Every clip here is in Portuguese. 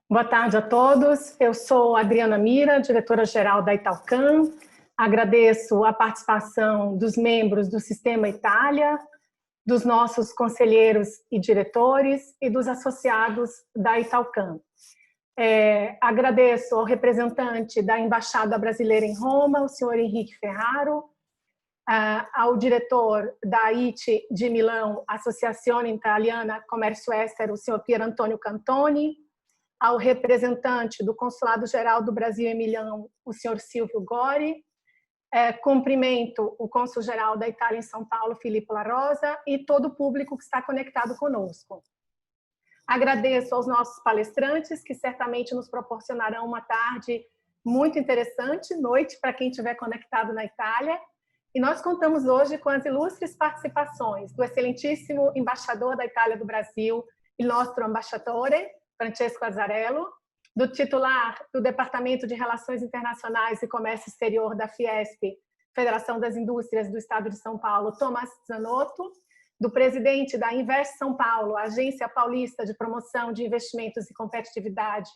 Boa tarde a todos. Eu sou Adriana Mira, diretora-geral da Italcan. Agradeço a participação dos membros do Sistema Itália, dos nossos conselheiros e diretores e dos associados da Italcan. Agradeço ao representante da Embaixada Brasileira em Roma, o senhor Henrique Ferraro, ao diretor da IT de Milão, Associazione Italiana Comércio Estero, o senhor Pier Antônio Cantoni, ao representante do Consulado-Geral do Brasil em Milão, o senhor Silvio Gori, cumprimento o cônsul-geral da Itália em São Paulo, Filippo La Rosa, e todo o público que está conectado conosco. Agradeço aos nossos palestrantes, que certamente nos proporcionarão uma tarde muito interessante, noite para quem estiver conectado na Itália. E nós contamos hoje com as ilustres participações do excelentíssimo embaixador da Itália do Brasil, il nostro ambasciatore, Francesco Azzarello, do titular do Departamento de Relações Internacionais e Comércio Exterior da Fiesp, Federação das Indústrias do Estado de São Paulo, Tomás Zanotto, do presidente da Invest São Paulo, Agência Paulista de Promoção de Investimentos e Competitividade,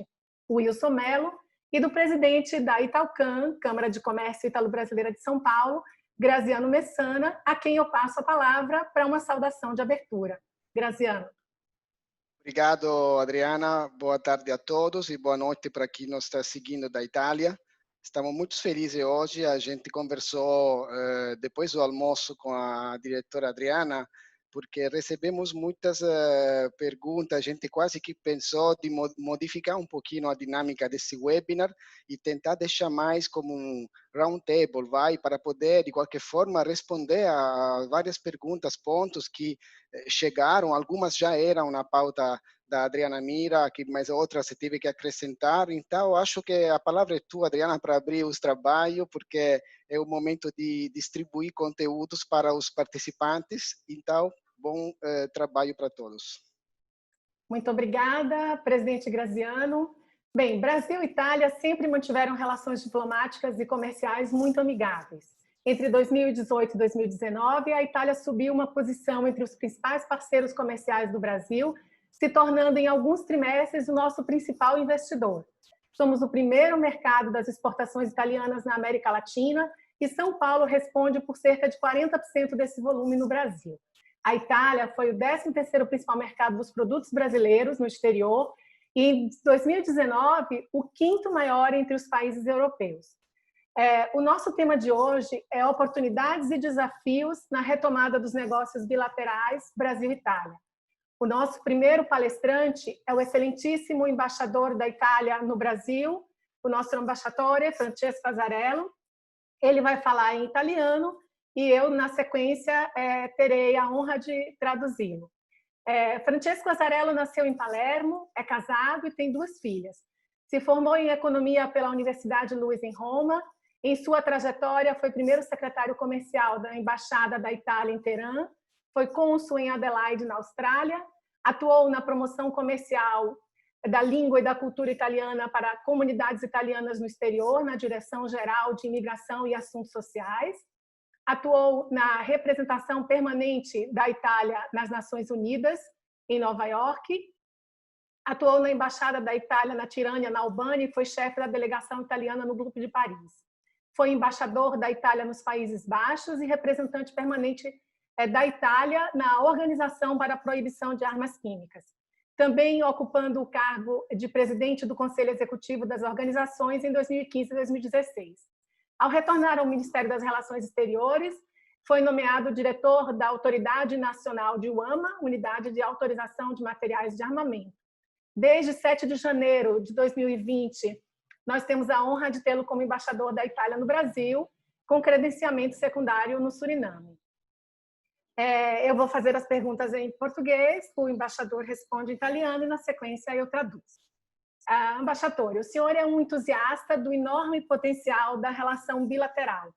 Wilson Mello, e do presidente da Italcan, Câmara de Comércio Italo-Brasileira de São Paulo, Graziano Messana, a quem eu passo a palavra para uma saudação de abertura. Graziano. Obrigado, Adriana. Boa tarde a todos e boa noite para quem nos está seguindo da Itália. Estamos muito felizes hoje. A gente conversou depois do almoço com a diretora Adriana, porque recebemos muitas perguntas. A gente quase que pensou de modificar um pouquinho a dinâmica desse webinar e tentar deixar mais como um round table, para poder, de qualquer forma, responder a várias perguntas, pontos que chegaram. Algumas já eram na pauta da Adriana Mira, mas outras você teve que acrescentar. Então, acho que a palavra é tua, Adriana, para abrir os trabalhos, porque é o momento de distribuir conteúdos para os participantes. Então, bom trabalho para todos. Muito obrigada, presidente Graziano. Bem, Brasil e Itália sempre mantiveram relações diplomáticas e comerciais muito amigáveis. Entre 2018 e 2019, a Itália subiu uma posição entre os principais parceiros comerciais do Brasil, se tornando em alguns trimestres o nosso principal investidor. Somos o primeiro mercado das exportações italianas na América Latina e São Paulo responde por cerca de 40% desse volume no Brasil. A Itália foi o 13º principal mercado dos produtos brasileiros no exterior e, em 2019, o 5º maior entre os países europeus. O nosso tema de hoje é oportunidades e desafios na retomada dos negócios bilaterais Brasil-Itália. O nosso primeiro palestrante é o excelentíssimo embaixador da Itália no Brasil, o nosso ambasciatore, Francesco Azzarello. Ele vai falar em italiano e eu, na sequência, terei a honra de traduzi-lo. Francesco Azzarello nasceu em Palermo, é casado e tem 2 filhas. Se formou em Economia pela Universidade Luiz em Roma. Em sua trajetória, foi primeiro secretário comercial da Embaixada da Itália em Teherã, foi cônsul em Adelaide, na Austrália, atuou na promoção comercial da língua e da cultura italiana para comunidades italianas no exterior, na Direção-Geral de Imigração e Assuntos Sociais, atuou na representação permanente da Itália nas Nações Unidas, em Nova York, atuou na Embaixada da Itália na Tirânia, na Albânia, e foi chefe da delegação italiana no Grupo de Paris. Foi embaixador da Itália nos Países Baixos e representante permanente da Itália na Organização para a Proibição de Armas Químicas. Também ocupando o cargo de presidente do Conselho Executivo das Organizações em 2015 e 2016. Ao retornar ao Ministério das Relações Exteriores, foi nomeado diretor da Autoridade Nacional de UAMA, Unidade de Autorização de Materiais de Armamento. Desde 7 de janeiro de 2020, nós temos a honra de tê-lo como embaixador da Itália no Brasil, com credenciamento secundário no Suriname. Eu vou fazer as perguntas em português, o embaixador responde em italiano e, na sequência, eu traduzo. Ambasciatore, o senhor é um entusiasta do enorme potencial da relação bilateral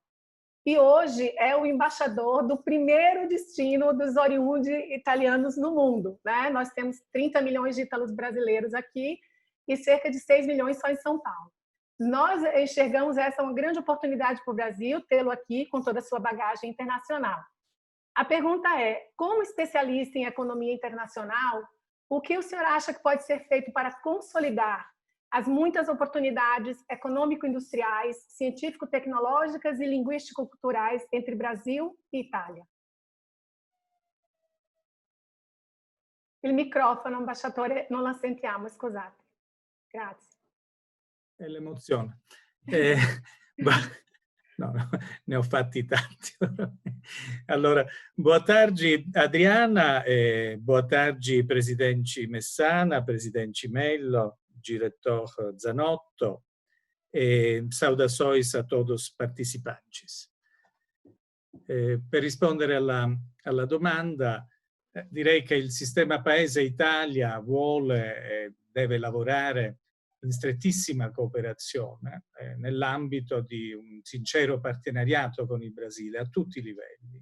e hoje é o embaixador do primeiro destino dos oriundos italianos no mundo, né? Nós temos 30 milhões de ítalos brasileiros aqui e cerca de 6 milhões só em São Paulo. Nós enxergamos essa uma grande oportunidade para o Brasil, tê-lo aqui com toda a sua bagagem internacional. A pergunta é, como especialista em economia internacional, o que o senhor acha que pode ser feito para consolidar as muitas oportunidades econômico-industriais, científico-tecnológicas e linguístico-culturais entre Brasil e Itália. Il microfono, ambasciatore, non la sentiamo, scusate. Grazie. È l'emozione. No, ne ho fatti tanti. Allora, boa tarde, Adriana, boa tarde, presidente Messana, presidente Mello, diretor Zanotto, e saudações a todos participantes. Per rispondere alla domanda, direi che il sistema Paese Italia vuole e deve lavorare in strettissima cooperazione nell'ambito di un sincero partenariato con il Brasile a tutti i livelli.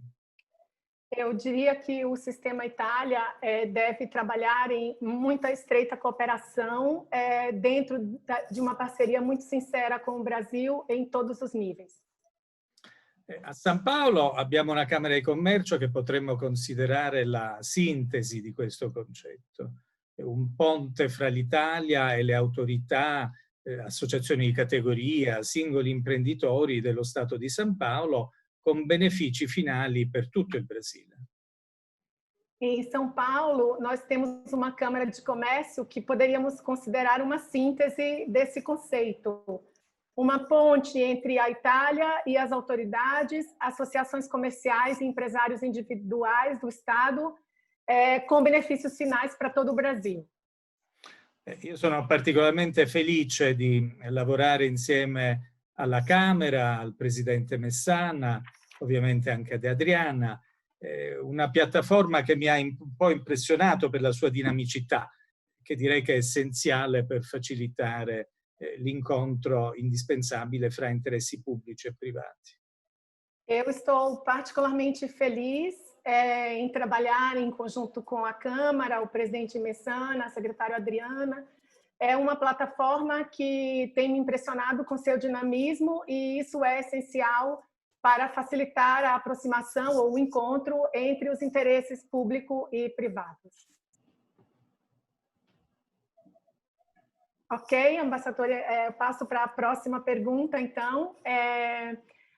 Eu diria que o Sistema Itália deve trabalhar em muita estreita cooperação dentro de uma parceria muito sincera com o Brasil em todos os níveis. A San Paolo abbiamo una Camera di Commercio che potremmo considerare la sintesi di questo concetto. Un ponte fra l'Italia e le autorità, associazioni di categoria, singoli imprenditori dello Stato di San Paolo, con benefici finali per tutto il Brasile. Em São Paulo, nós temos uma Câmara de Comércio que poderíamos considerar uma síntese desse conceito. Uma ponte entre a Itália e as autoridades, associações comerciais e empresários individuais do Estado, com benefícios finais para todo o Brasil. Io sono particolarmente felice di lavorare insieme alla Camera, al Presidente Messana, ovviamente anche ad Adriana, una piattaforma che mi ha un po' impressionato per la sua dinamicità, che direi che è essenziale per facilitare l'incontro indispensabile fra interessi pubblici e privati. Eu estou particolarmente feliz em trabalhar em conjunto com a Câmara, o presidente Messana, a secretária Adriana. É uma plataforma que tem me impressionado com seu dinamismo e isso é essencial para facilitar a aproximação ou o encontro entre os interesses público e privados. Ok, ambassador, eu passo para a próxima pergunta, então.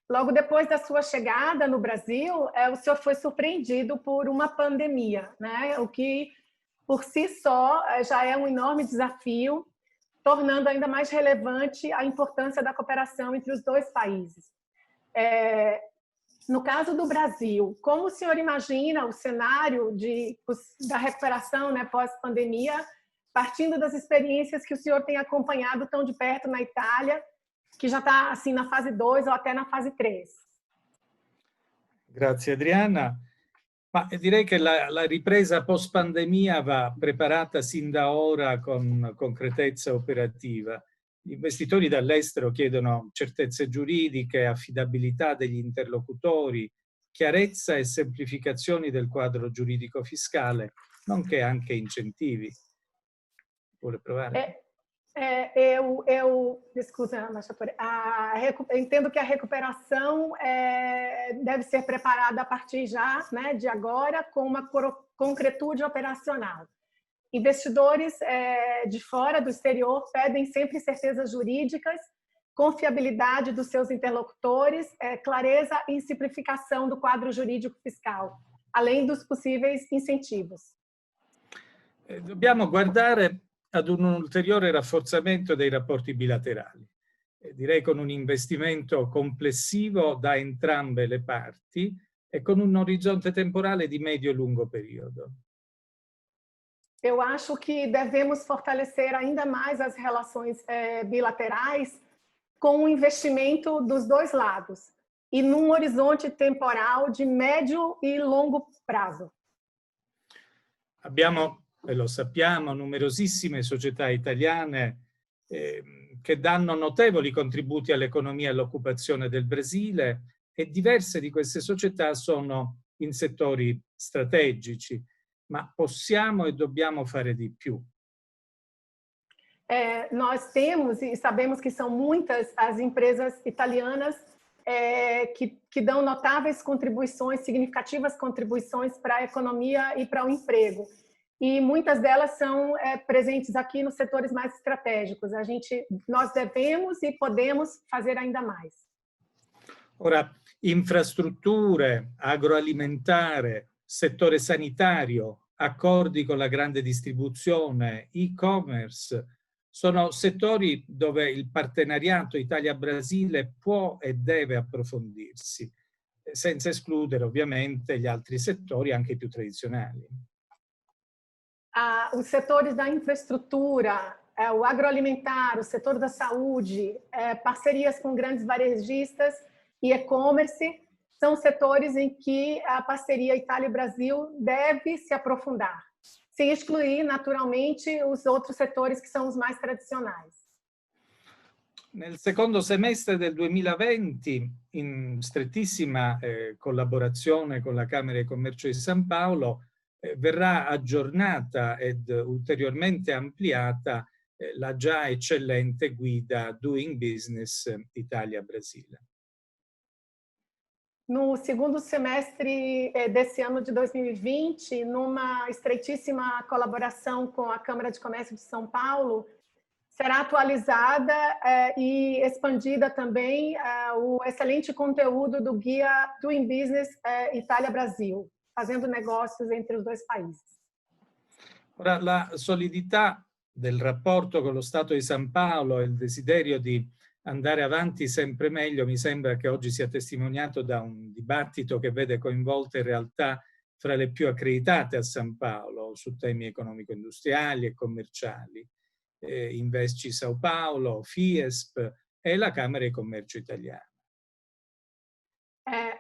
Logo depois da sua chegada no Brasil, o senhor foi surpreendido por uma pandemia, né? O que, por si só, já é um enorme desafio, tornando ainda mais relevante a importância da cooperação entre os dois países. No caso do Brasil, como o senhor imagina o cenário da recuperação, né, pós-pandemia, partindo das experiências que o senhor tem acompanhado tão de perto na Itália, que já está assim na fase 2 ou até na fase 3? Grazie Adriana. Ma direi che la ripresa post-pandemia va preparata sin da ora con concretezza operativa. Gli investitori dall'estero chiedono certezze giuridiche, affidabilità degli interlocutori, chiarezza e semplificazioni del quadro giuridico fiscale, nonché anche incentivi. Vuole provare? Desculpa, eu entendo que a recuperação deve ser preparada a partir já, né, de agora, com uma concretude operacional. Investidores de fora, do exterior, pedem sempre certezas jurídicas, confiabilidade dos seus interlocutores, clareza e simplificação do quadro jurídico fiscal, além dos possíveis incentivos. Dobbiamo guardare ad un ulteriore rafforzamento dei rapporti bilaterali, direi con un investimento complessivo da entrambe le parti e con un orizzonte temporale di medio-lungo periodo. Eu acho que devemos fortalecer ainda mais as relações bilaterais com o investimento dos dois lados e num horizonte temporal de médio e longo prazo. Abbiamo, e lo sappiamo, numerosissime società italiane che danno notevoli contributi all'economia e all'occupazione del Brasile e diverse di queste società sono in settori strategici, ma possiamo e dobbiamo fare di più. Nós temos e sabemos que são muitas as empresas italianas que dão notáveis contribuições, significativas contribuições para a economia e para o emprego. e muitas delas são presentes aqui nos setores mais estratégicos. Nós devemos e podemos fazer ainda mais. Ora, infrastrutture, agroalimentare, settore sanitario, accordi con la grande distribuzione, e-commerce, sono settori dove il partenariato Italia-Brasile può e deve approfondirsi, senza escludere ovviamente gli altri settori anche più tradizionali. Os setores da infraestrutura, o agroalimentar, o setor da saúde, parcerias com grandes varejistas e e-commerce são setores em que a parceria Itália e Brasil deve se aprofundar, sem excluir, naturalmente, os outros setores que são os mais tradicionais. Nel secondo semestre del 2020, in strettissima collaborazione con la Camera di Commercio di San Paolo, verrà aggiornata ed ulteriormente ampliata la già eccellente guida Doing Business Italia-Brasile. No segundo semestre desse ano de 2020, numa estreitíssima colaboração com a Câmara de Comércio de São Paulo, será atualizada e expandida também o excelente conteúdo do guia Doing Business Itália-Brasil, fazendo negócios entre os dois países. Ora, la solidità del rapporto con lo Stato di San Paolo e il desiderio di andare avanti sempre meglio mi sembra che oggi sia testimoniato da un dibattito che vede coinvolte realtà fra le più accreditate a San Paolo su temi economico-industriali e commerciali. Investi São Paulo, Fiesp e la Camera di Commercio italiana.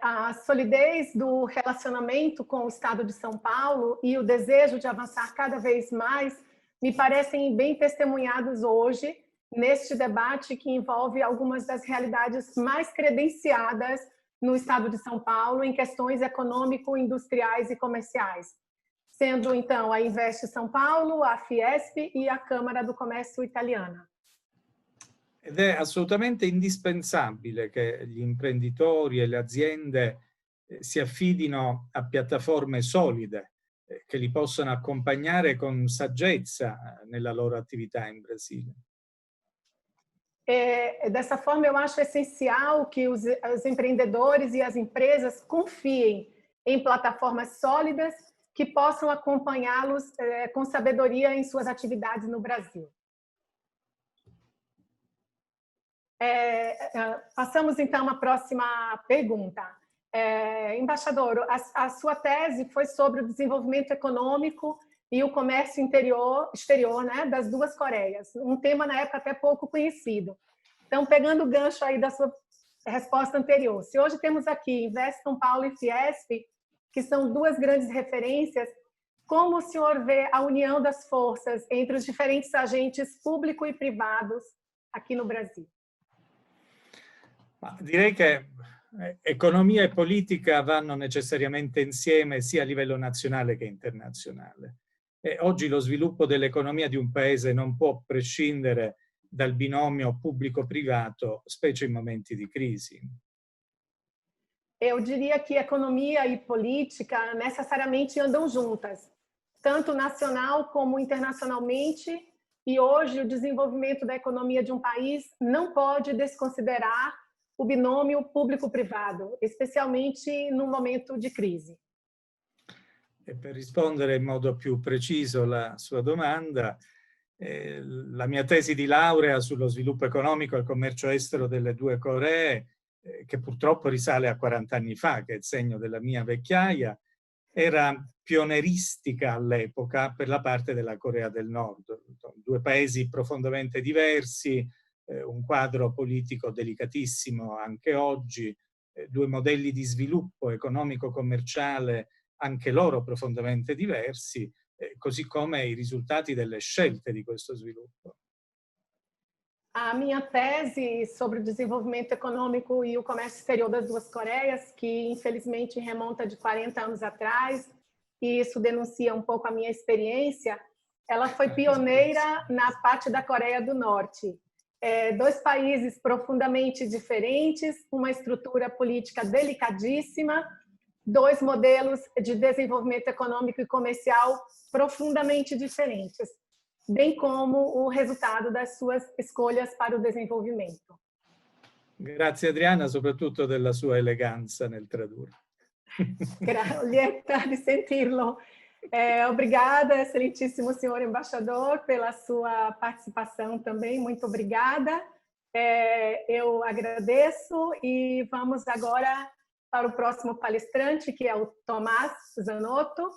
A solidez do relacionamento com o Estado de São Paulo e o desejo de avançar cada vez mais me parecem bem testemunhados hoje neste debate que envolve algumas das realidades mais credenciadas no Estado de São Paulo em questões econômico-industriais e comerciais, sendo então a Invest São Paulo, a Fiesp e a Câmara do Comércio italiana. Ed è assolutamente indispensabile che gli imprenditori e le aziende si affidino a piattaforme solide che li possano accompagnare con saggezza nella loro attività in Brasile. Dessa forma, eu acho essencial que os empreendedores e as empresas confiem em plataformas sólidas que possam acompanhá-los com sabedoria em suas atividades no Brasil. Passamos, então, à próxima pergunta. Embaixador, a sua tese foi sobre o desenvolvimento econômico e o comércio exterior, né, das duas Coreias, um tema na época até pouco conhecido. Então, pegando o gancho aí da sua resposta anterior, se hoje temos aqui Invest São Paulo e Fiesp, que são duas grandes referências, como o senhor vê a união das forças entre os diferentes agentes públicos e privados aqui no Brasil? Direi che economia e politica vanno necessariamente insieme sia a livello nazionale che internazionale. E oggi lo sviluppo dell'economia di un paese non può prescindere dal binomio pubblico-privato, specie in momenti di crisi. Eu diria que economia e política necessariamente andam juntas, tanto nacional como internacionalmente, e hoje o desenvolvimento da economia de um país não pode desconsiderar o binômio público-privado, especialmente no momento di crisi. E per rispondere in modo più preciso alla sua domanda, la mia tesi di laurea sullo sviluppo economico e il commercio estero delle due Coree, che purtroppo risale a 40 anni fa, che è il segno della mia vecchiaia, era pioneristica all'epoca per la parte della Corea del Nord. Due paesi profondamente diversi, un quadro politico delicatissimo anche oggi, due modelli di sviluppo economico-commerciale anche loro profondamente diversi, così come i risultati delle scelte di questo sviluppo. A minha tese sobre o desenvolvimento econômico e o comércio exterior das duas Coreias, que infelizmente remonta de 40 anos atrás, e isso denuncia um pouco a minha experiência, ela foi pioneira na parte da Coreia do Norte. Dois países profundamente diferentes, uma estrutura política delicadíssima, dois modelos de desenvolvimento econômico e comercial profundamente diferentes, bem como o resultado das suas escolhas para o desenvolvimento. Grazie Adriana, soprattutto della sua eleganza nel tradurre. Lieta de sentirlo. Obrigada, excelentíssimo senhor embaixador, pela sua participação também. Muito obrigada. Eu agradeço e vamos agora para o próximo palestrante, que é o Tomás Zanotto.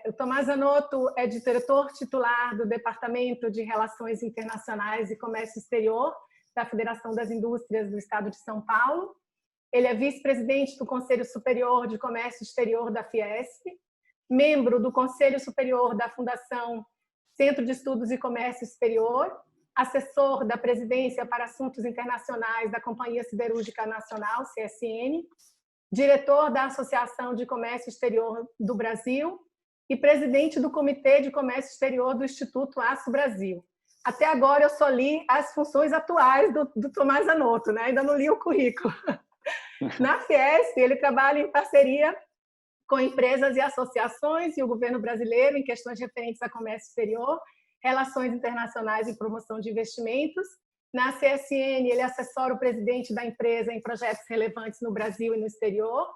O Tomás Zanotto é diretor titular do Departamento de Relações Internacionais e Comércio Exterior da Federação das Indústrias do Estado de São Paulo. Ele é vice-presidente do Conselho Superior de Comércio Exterior da Fiesp, membro do Conselho Superior da Fundação Centro de Estudos e Comércio Exterior, assessor da Presidência para Assuntos Internacionais da Companhia Siderúrgica Nacional, CSN, diretor da Associação de Comércio Exterior do Brasil e presidente do Comitê de Comércio Exterior do Instituto Aço Brasil. Até agora eu só li as funções atuais do Tomás Zanotto, né? Ainda não li o currículo. Na Fiesp, ele trabalha em parceria com empresas e associações e o governo brasileiro em questões referentes a comércio exterior, relações internacionais e promoção de investimentos. Na CSN, ele assessora o presidente da empresa em projetos relevantes no Brasil e no exterior.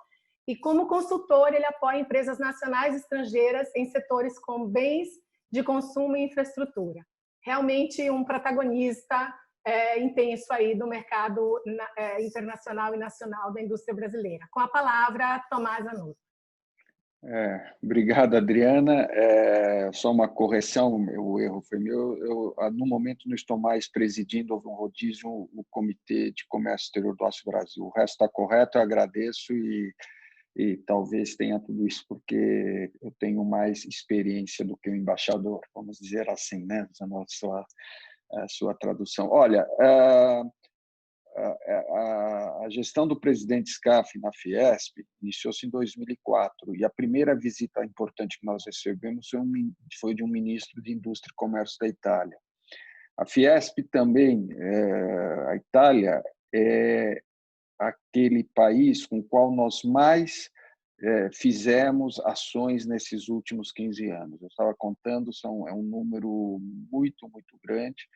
E, como consultor, ele apoia empresas nacionais e estrangeiras em setores como bens de consumo e infraestrutura. Realmente um protagonista intenso aí do mercado internacional e nacional da indústria brasileira. Com a palavra, Tomás Zanotto. Obrigado, Adriana. Só uma correção, o erro foi meu. Eu, no momento, não estou mais presidindo um rodízio o Comitê de Comércio Exterior do Aço Brasil. O resto está correto, eu agradeço e talvez tenha tudo isso porque eu tenho mais experiência do que o embaixador, vamos dizer assim, né? Usando a sua tradução. Olha, a gestão do presidente Scaff na Fiesp iniciou-se em 2004 e a primeira visita importante que nós recebemos foi de um ministro de Indústria e Comércio da Itália. A Fiesp também, a Itália, é aquele país com o qual nós mais fizemos ações nesses últimos 15 anos. Eu estava contando, é um número muito, muito grande.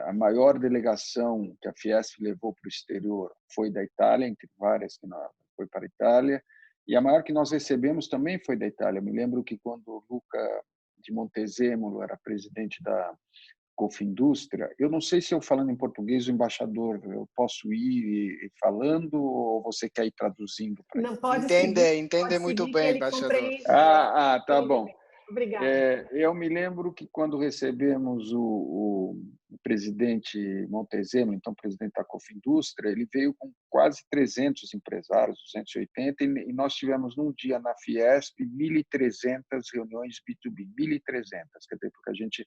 A maior delegação que a Fiesp levou para o exterior foi da Itália, entre várias que foi para a Itália, e a maior que nós recebemos também foi da Itália. Eu me lembro que quando o Luca de Montezemolo era presidente da Confindústria, eu não sei se eu falando em português, o embaixador, eu posso ir falando ou você quer ir traduzindo? Não pode Entende muito bem, embaixador. Tá bom. Obrigada. Eu me lembro que quando recebemos o presidente Montezemolo, então presidente da Confindústria, ele veio com quase 300 empresários, 280, e nós tivemos num dia na Fiesp 1.300 reuniões B2B, 1.300, quer dizer, porque a gente,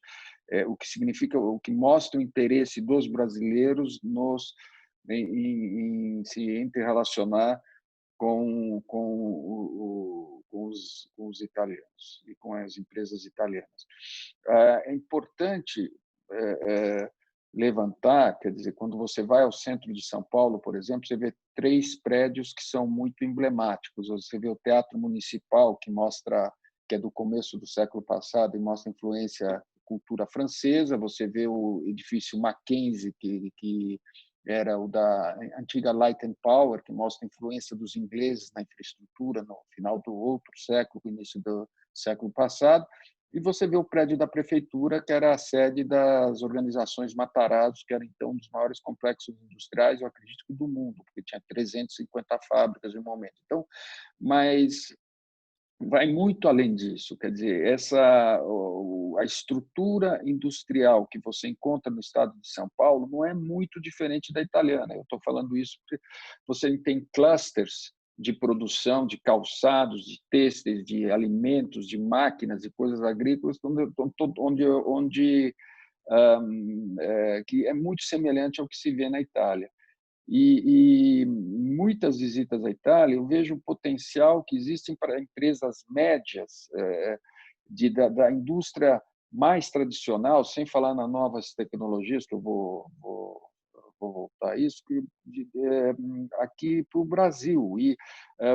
o que significa, o que mostra o interesse dos brasileiros em se interrelacionar com os italianos e com as empresas italianas. É importante levantar, quer dizer, quando você vai ao centro de São Paulo, por exemplo, você vê 3 prédios que são muito emblemáticos. Você vê o Teatro Municipal, que é do começo do século passado e mostra influência da cultura francesa. Você vê o edifício Mackenzie, que era o da antiga Light and Power, que mostra a influência dos ingleses na infraestrutura no final do outro século, início do século passado. E você vê o prédio da prefeitura, que era a sede das organizações Matarazzo, que era então um dos maiores complexos industriais, eu acredito, do mundo, porque tinha 350 fábricas no momento. Então, mas vai muito além disso, quer dizer, a estrutura industrial que você encontra no estado de São Paulo não é muito diferente da italiana. Eu estou falando isso porque você tem clusters de produção de calçados, de têxteis, de alimentos, de máquinas e coisas agrícolas, que é muito semelhante ao que se vê na Itália. E muitas visitas à Itália, eu vejo o potencial que existem para empresas médias da indústria mais tradicional, sem falar nas novas tecnologias, que eu vou vou voltar a isso, aqui para o Brasil. E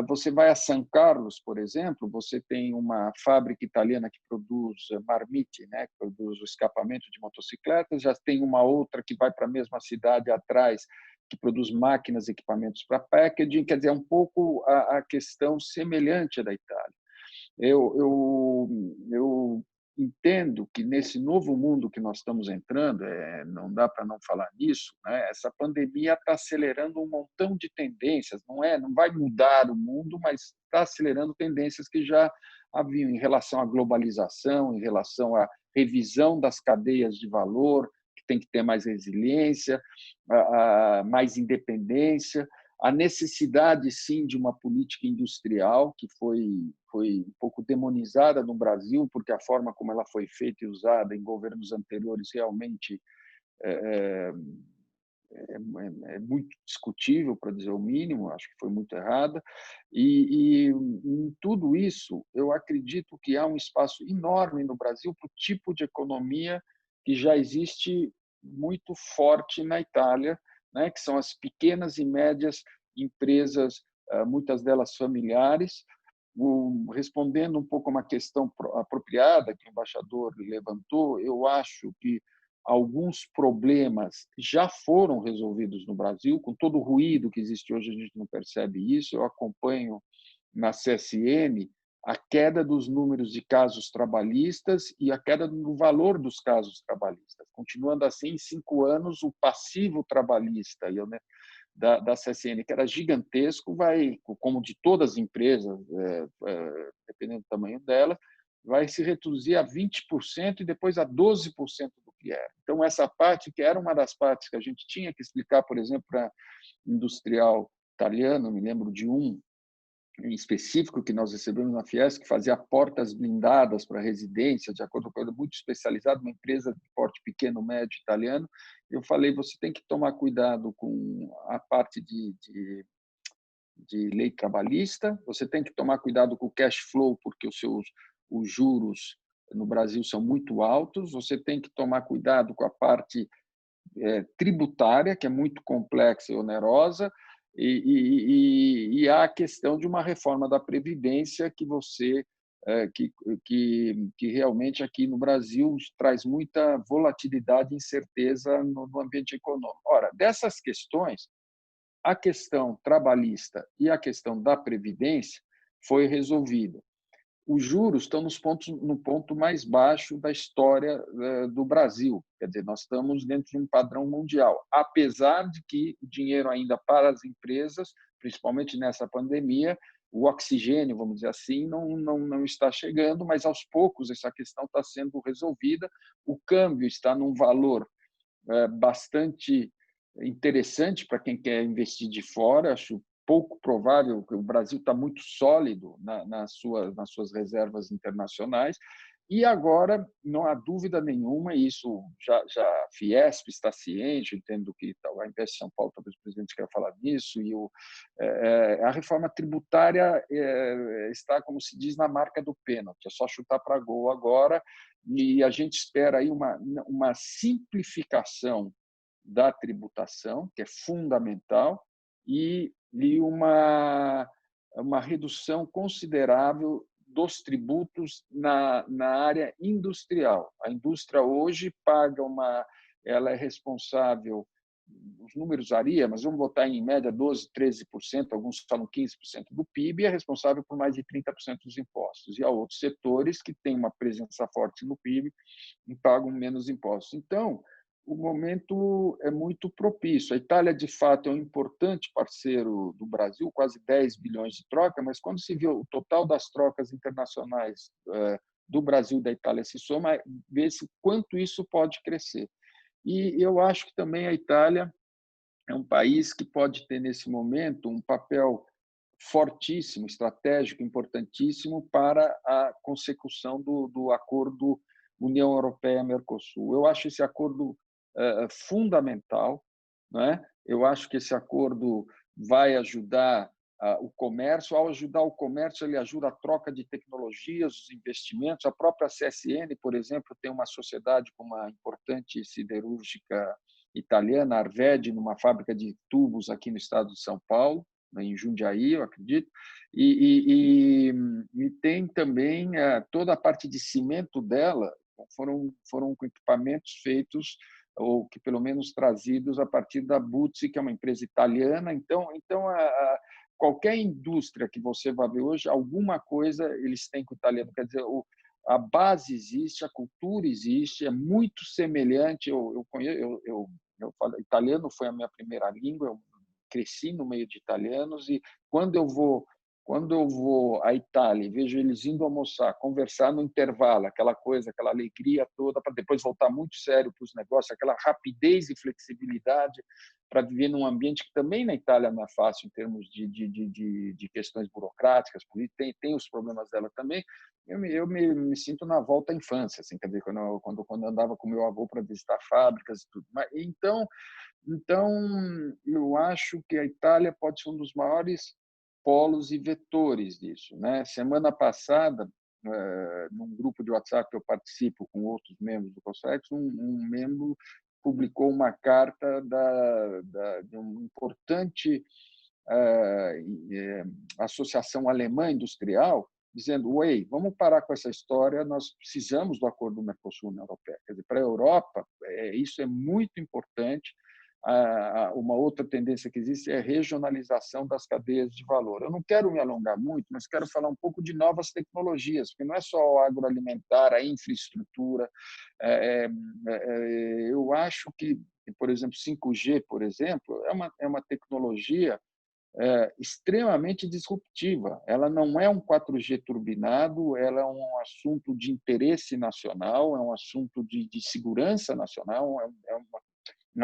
você vai a São Carlos, por exemplo, você tem uma fábrica italiana que produz marmite, né, que produz o escapamento de motocicletas, já tem uma outra que vai para a mesma cidade atrás, que produz máquinas e equipamentos para packaging, quer dizer, é um pouco a questão semelhante à da Itália. Eu entendo que nesse novo mundo que nós estamos entrando, não dá para não falar nisso, né? Essa pandemia está acelerando um montão de tendências, não vai mudar o mundo, mas está acelerando tendências que já haviam em relação à globalização, em relação à revisão das cadeias de valor, que tem que ter mais resiliência, mais independência, a necessidade, sim, de uma política industrial que foi um pouco demonizada no Brasil, porque a forma como ela foi feita e usada em governos anteriores realmente é muito discutível, para dizer o mínimo, acho que foi muito errada. E em tudo isso, eu acredito que há um espaço enorme no Brasil para o tipo de economia que já existe muito forte na Itália, né, que são as pequenas e médias empresas, muitas delas familiares. Respondendo um pouco a uma questão apropriada que o embaixador levantou, eu acho que alguns problemas já foram resolvidos no Brasil, com todo o ruído que existe hoje, a gente não percebe isso. Eu acompanho na CSN a queda dos números de casos trabalhistas e a queda do valor dos casos trabalhistas. Continuando assim, em 5 anos, o passivo trabalhista da CSN, que era gigantesco, como de todas as empresas, dependendo do tamanho dela, vai se reduzir a 20% e depois a 12% do que era. Então, essa parte, que era uma das partes que a gente tinha que explicar, por exemplo, para industrial italiano, me lembro de um em específico que nós recebemos na Fiesp, que fazia portas blindadas para residência, de acordo com uma coisa muito especializada, uma empresa de porte pequeno, médio italiano. Eu falei, você tem que tomar cuidado com a parte de lei trabalhista, você tem que tomar cuidado com o cash flow, porque os juros no Brasil são muito altos, você tem que tomar cuidado com a parte tributária, que é muito complexa e onerosa, e há a questão de uma reforma da Previdência que realmente aqui no Brasil traz muita volatilidade e incerteza no ambiente econômico. Ora, dessas questões, a questão trabalhista e a questão da Previdência foi resolvida. Os juros estão no ponto mais baixo da história do Brasil. Quer dizer, nós estamos dentro de um padrão mundial, apesar de que o dinheiro ainda para as empresas, principalmente nessa pandemia, o oxigênio, vamos dizer assim, não está chegando, mas aos poucos essa questão está sendo resolvida. O câmbio está num valor bastante interessante para quem quer investir de fora. Acho pouco provável, que o Brasil está muito sólido nas suas reservas internacionais. E agora, não há dúvida nenhuma, e isso já a Fiesp está ciente, entendo que a Invest São Paulo, talvez o presidente queira falar nisso, e a reforma tributária está, como se diz, na marca do pênalti, é só chutar para gol agora, e a gente espera aí uma simplificação da tributação, que é fundamental, e uma redução considerável dos tributos na área industrial. A indústria hoje paga ela é responsável, os números variam, mas vamos botar em média 12%, 13%, alguns falam 15% do PIB, e é responsável por mais de 30% dos impostos. E há outros setores que têm uma presença forte no PIB e pagam menos impostos. Então, o momento é muito propício. A Itália, de fato, é um importante parceiro do Brasil, quase 10 bilhões de troca, mas quando se vê o total das trocas internacionais do Brasil e da Itália se soma, vê-se quanto isso pode crescer. E eu acho que também a Itália é um país que pode ter, nesse momento, um papel fortíssimo, estratégico, importantíssimo para a consecução do acordo União Europeia-Mercosul. Eu acho esse acordo fundamental, né? Eu acho que esse acordo vai ajudar o comércio. Ao ajudar o comércio, ele ajuda a troca de tecnologias, os investimentos. A própria CSN, por exemplo, tem uma sociedade com uma importante siderúrgica italiana, Arvedi, numa fábrica de tubos aqui no estado de São Paulo, em Jundiaí, eu acredito, e tem também toda a parte de cimento dela, foram com equipamentos feitos ou que pelo menos trazidos a partir da Buzzi, que é uma empresa italiana. Então qualquer indústria que você vai ver hoje, alguma coisa eles têm com o italiano. Quer dizer, a base existe, a cultura existe, é muito semelhante. Eu falo, italiano foi a minha primeira língua, eu cresci no meio de italianos, e quando eu vou à Itália e vejo eles indo almoçar, conversar no intervalo, aquela coisa, aquela alegria toda, para depois voltar muito sério para os negócios, aquela rapidez e flexibilidade para viver num ambiente que também na Itália não é fácil em termos de questões burocráticas, tem os problemas dela também. Eu me sinto na volta à infância, assim, quer dizer, quando andava com meu avô para visitar fábricas e tudo. Então, eu acho que a Itália pode ser um dos maiores polos e vetores disso, né? Semana passada, num grupo de WhatsApp que eu participo com outros membros do COSEX, um membro publicou uma carta de uma importante associação alemã industrial, dizendo: "Ué, vamos parar com essa história, nós precisamos do acordo do Mercosul-União Europeia". Quer dizer, para a Europa, isso é muito importante. Uma outra tendência que existe é a regionalização das cadeias de valor. Eu não quero me alongar muito, mas quero falar um pouco de novas tecnologias, porque não é só o agroalimentar, a infraestrutura. Eu acho que, por exemplo, 5G, por exemplo, é uma tecnologia extremamente disruptiva. Ela não é um 4G turbinado, ela é um assunto de interesse nacional, é um assunto de segurança nacional, é um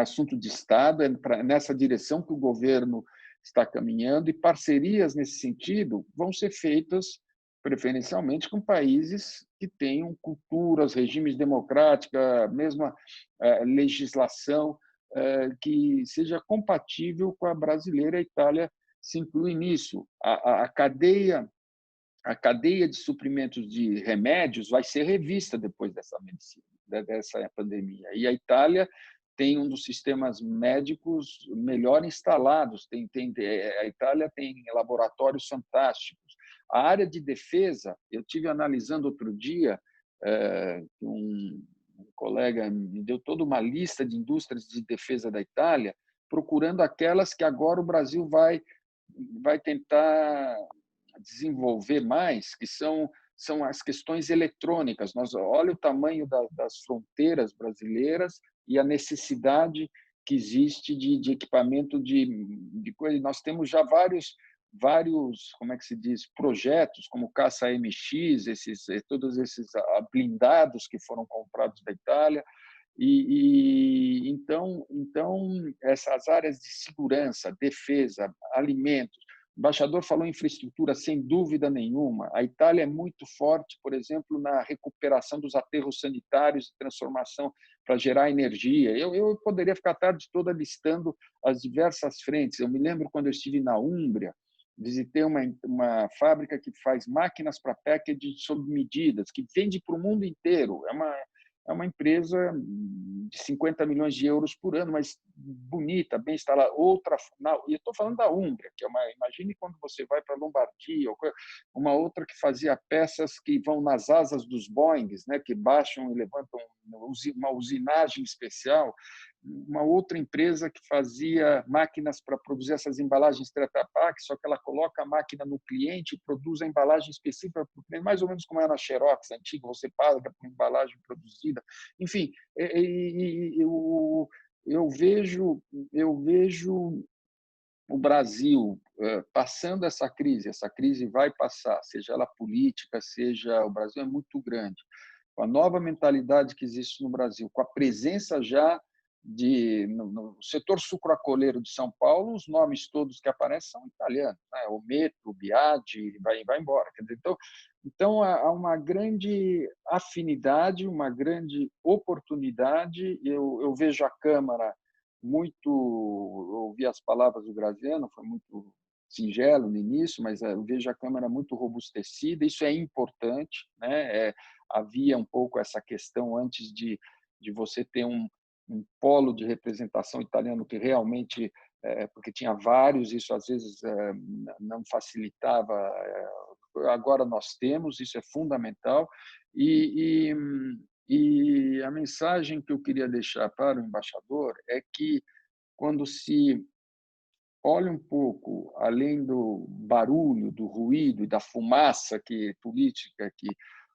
assunto de Estado, nessa direção que o governo está caminhando, e parcerias nesse sentido vão ser feitas preferencialmente com países que tenham culturas, regimes democráticos, mesma legislação que seja compatível com a brasileira. A Itália se inclui nisso. A cadeia de suprimentos de remédios vai ser revista depois dessa pandemia. E a Itália tem um dos sistemas médicos melhor instalados. A Itália tem laboratórios fantásticos. A área de defesa, eu tive analisando outro dia, um colega me deu toda uma lista de indústrias de defesa da Itália, procurando aquelas que agora o Brasil vai tentar desenvolver mais, que são as questões eletrônicas. Olha o tamanho das fronteiras brasileiras e a necessidade que existe de equipamento de coisa. Nós temos já vários, como é que se diz, projetos, como o Caça MX, todos esses blindados que foram comprados da Itália. Então, essas áreas de segurança, defesa, alimentos. O embaixador falou em infraestrutura, sem dúvida nenhuma. A Itália é muito forte, por exemplo, na recuperação dos aterros sanitários e transformação para gerar energia. Eu poderia ficar a tarde toda listando as diversas frentes. Eu me lembro quando eu estive na Úmbria, visitei uma fábrica que faz máquinas para packaging sob medidas, que vende para o mundo inteiro. É uma empresa de 50 milhões de euros por ano, mas bonita, bem instalada. E eu estou falando da Úmbria, que imagine quando você vai para a Lombardia, uma outra que fazia peças que vão nas asas dos Boeings, né, que baixam e levantam uma usinagem especial. Uma outra empresa que fazia máquinas para produzir essas embalagens Tetra Pak, só que ela coloca a máquina no cliente e produz a embalagem específica para o cliente, mais ou menos como era na Xerox antiga, você paga por embalagem produzida. Enfim, eu vejo o Brasil passando essa crise vai passar, seja ela política, seja... O Brasil é muito grande. Com a nova mentalidade que existe no Brasil, com a presença já no setor sucroalcooleiro de São Paulo, os nomes todos que aparecem são italianos, né? O Metro, o Biagi, vai embora. Então, há uma grande afinidade, uma grande oportunidade. Eu vejo a Câmara muito... Eu ouvi as palavras do Graziano, foi muito singelo no início, mas eu vejo a Câmara muito robustecida. Isso é importante, né? Havia um pouco essa questão antes de você ter um polo de representação italiano que realmente, porque tinha vários, isso às vezes não facilitava. Agora nós temos, isso é fundamental. E a mensagem que eu queria deixar para o embaixador é que, quando se olha um pouco além do barulho, do ruído e da fumaça política que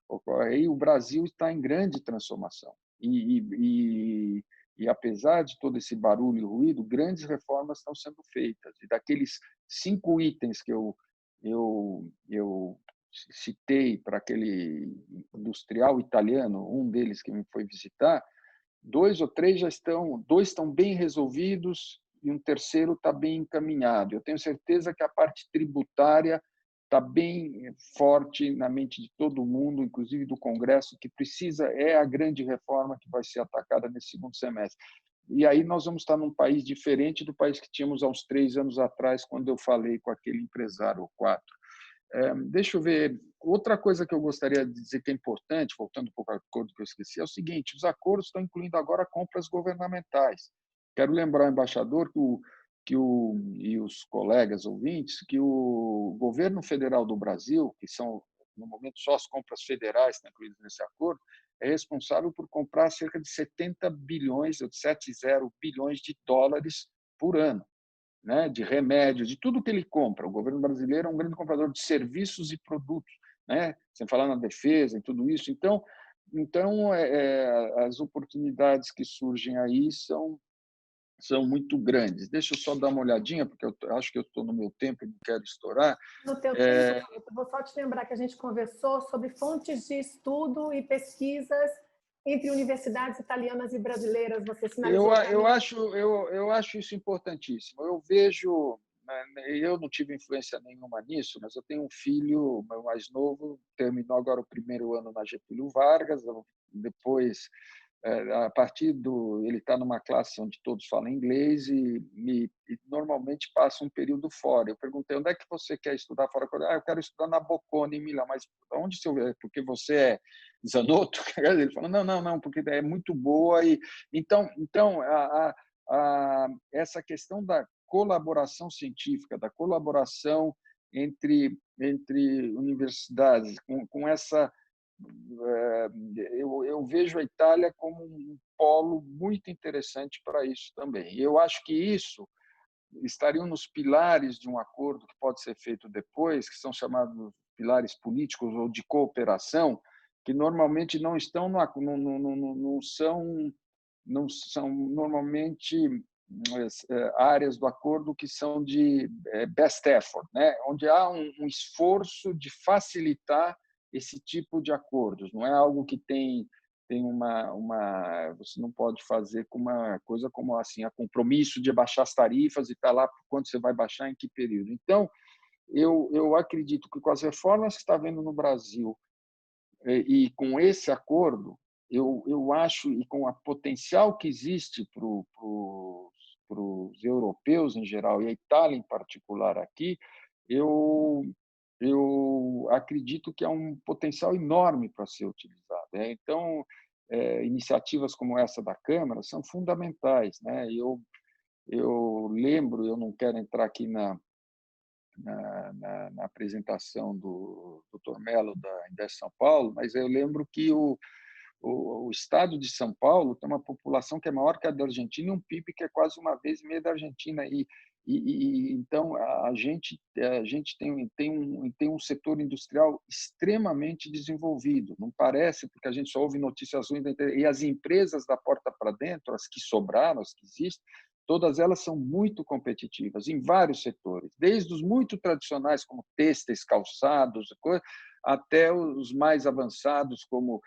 ocorre aí, o Brasil está em grande transformação. E apesar de todo esse barulho e ruído, grandes reformas estão sendo feitas. E daqueles 5 itens que eu citei para aquele industrial italiano, um deles que me foi visitar, 2 ou 3 já estão, 2 estão bem resolvidos e um terceiro está bem encaminhado. Eu tenho certeza que a parte tributária está bem forte na mente de todo mundo, inclusive do Congresso, que é a grande reforma que vai ser atacada nesse segundo semestre. E aí nós vamos estar num país diferente do país que tínhamos há uns 3 anos atrás, quando eu falei com aquele empresário, ou 4. Deixa eu ver. Outra coisa que eu gostaria de dizer que é importante, voltando um pouco ao acordo que eu esqueci, é o seguinte: os acordos estão incluindo agora compras governamentais. Quero lembrar ao embaixador e os colegas ouvintes que o governo federal do Brasil, que são, no momento, só as compras federais que estão incluídas nesse acordo, é responsável por comprar cerca de 70 bilhões, ou 70 bilhões de dólares por ano, né, de remédios, de tudo que ele compra. O governo brasileiro é um grande comprador de serviços e produtos, né, sem falar na defesa e tudo isso. Então as oportunidades que surgem aí são muito grandes. Deixa eu só dar uma olhadinha, porque eu acho que eu estou no meu tempo e não quero estourar. No teu tempo, eu vou só te lembrar que a gente conversou sobre fontes de estudo e pesquisas entre universidades italianas e brasileiras. Você sinalizou eu acho isso importantíssimo. Eu vejo, eu não tive influência nenhuma nisso, mas eu tenho um filho, meu mais novo, terminou agora o 1º ano na Getúlio Vargas, depois, a partir ele está numa classe onde todos falam inglês e normalmente passa um período fora. Eu perguntei: onde é que você quer estudar fora? Eu quero estudar na Bocconi, em Milão. Mas onde você é? Porque você é Zanotto? Ele falou: não, porque é muito boa. Então essa questão da colaboração científica, da colaboração entre universidades, com essa, eu vejo a Itália como um polo muito interessante para isso também. Eu acho que isso estariam nos pilares de um acordo que pode ser feito depois, que são chamados pilares políticos ou de cooperação, que normalmente não estão não são normalmente áreas do acordo que são de best effort, né? Onde há um esforço de facilitar esse tipo de acordos. Não é algo que tem você não pode fazer com uma coisa como assim, a compromisso de baixar as tarifas e está lá quando você vai baixar, em que período. Então, eu acredito que, com as reformas que está havendo no Brasil e com esse acordo, eu acho, e com a potencial que existe para os europeus em geral e a Itália em particular aqui, eu acredito que há um potencial enorme para ser utilizado. Então, iniciativas como essa da Câmara são fundamentais, né? Eu lembro, eu não quero entrar aqui na apresentação do Dr. Mello da Invest São Paulo, mas eu lembro que o estado de São Paulo tem uma população que é maior que a da Argentina e um PIB que é quase 1,5 vezes da Argentina. Então a gente tem um setor industrial extremamente desenvolvido. Não parece, porque a gente só ouve notícias ruins da internet. E as empresas da porta para dentro, as que sobraram, as que existem, todas elas são muito competitivas em vários setores, desde os muito tradicionais, como têxteis, calçados, até os mais avançados, como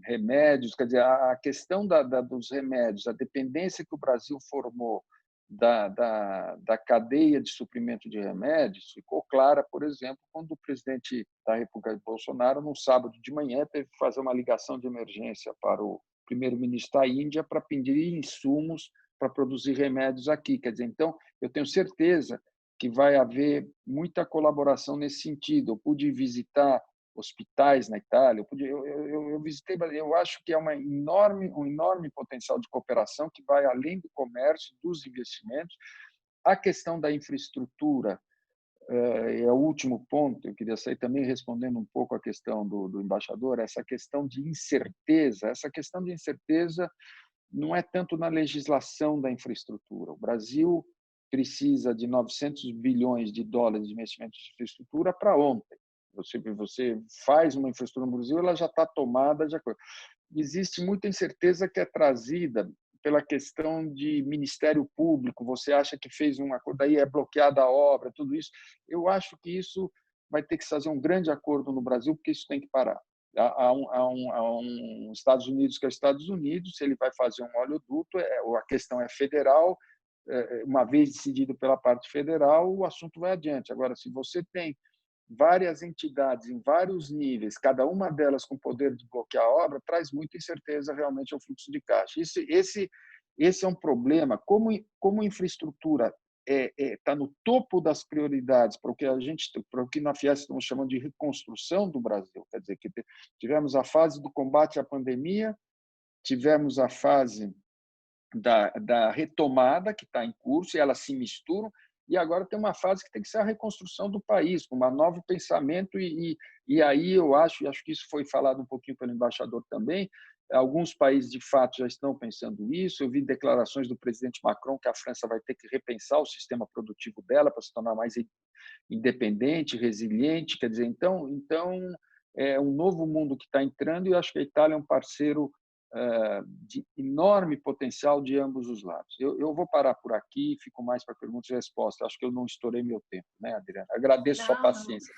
remédios. Quer dizer, a questão dos remédios, a dependência que o Brasil formou da cadeia de suprimento de remédios ficou clara, por exemplo, quando o presidente da República, Bolsonaro, num sábado de manhã, teve que fazer uma ligação de emergência para o primeiro-ministro da Índia para pedir insumos para produzir remédios aqui. Quer dizer, então, eu tenho certeza que vai haver muita colaboração nesse sentido. Eu pude visitar hospitais na Itália. Eu visitei, eu acho que é um enorme potencial de cooperação que vai além do comércio, dos investimentos. A questão da infraestrutura é o último ponto. Eu queria sair também respondendo um pouco a questão do embaixador, essa questão de incerteza. Essa questão de incerteza não é tanto na legislação da infraestrutura. O Brasil precisa de 900 bilhões de dólares de investimentos de infraestrutura para ontem. Você faz uma infraestrutura no Brasil, ela já está tomada. Existe muita incerteza que é trazida pela questão de Ministério Público. Você acha que fez um acordo, daí é bloqueada a obra, tudo isso. Eu acho que isso vai ter que fazer um grande acordo no Brasil, porque isso tem que parar. Há um Estados Unidos que é Estados Unidos, se ele vai fazer um oleoduto, a questão é federal, uma vez decidido pela parte federal, o assunto vai adiante. Agora, se você tem várias entidades em vários níveis, cada uma delas com poder de bloquear a obra, traz muita incerteza realmente ao fluxo de caixa. Esse é um problema. Como infraestrutura está no topo das prioridades para o que na Fiesp estamos chamando de reconstrução do Brasil, quer dizer, que tivemos a fase do combate à pandemia, tivemos a fase da retomada, que está em curso, e elas se misturam, e agora tem uma fase que tem que ser a reconstrução do país, com um novo pensamento, e aí eu acho que isso foi falado um pouquinho pelo embaixador também, alguns países, de fato, já estão pensando isso. Eu vi declarações do presidente Macron que a França vai ter que repensar o sistema produtivo dela para se tornar mais independente, resiliente. Quer dizer, então é um novo mundo que está entrando, e eu acho que a Itália é um parceiro de enorme potencial de ambos os lados. Eu vou parar por aqui, fico mais para perguntas e respostas. Acho que eu não estourei meu tempo, né, Adriana? Agradeço sua paciência.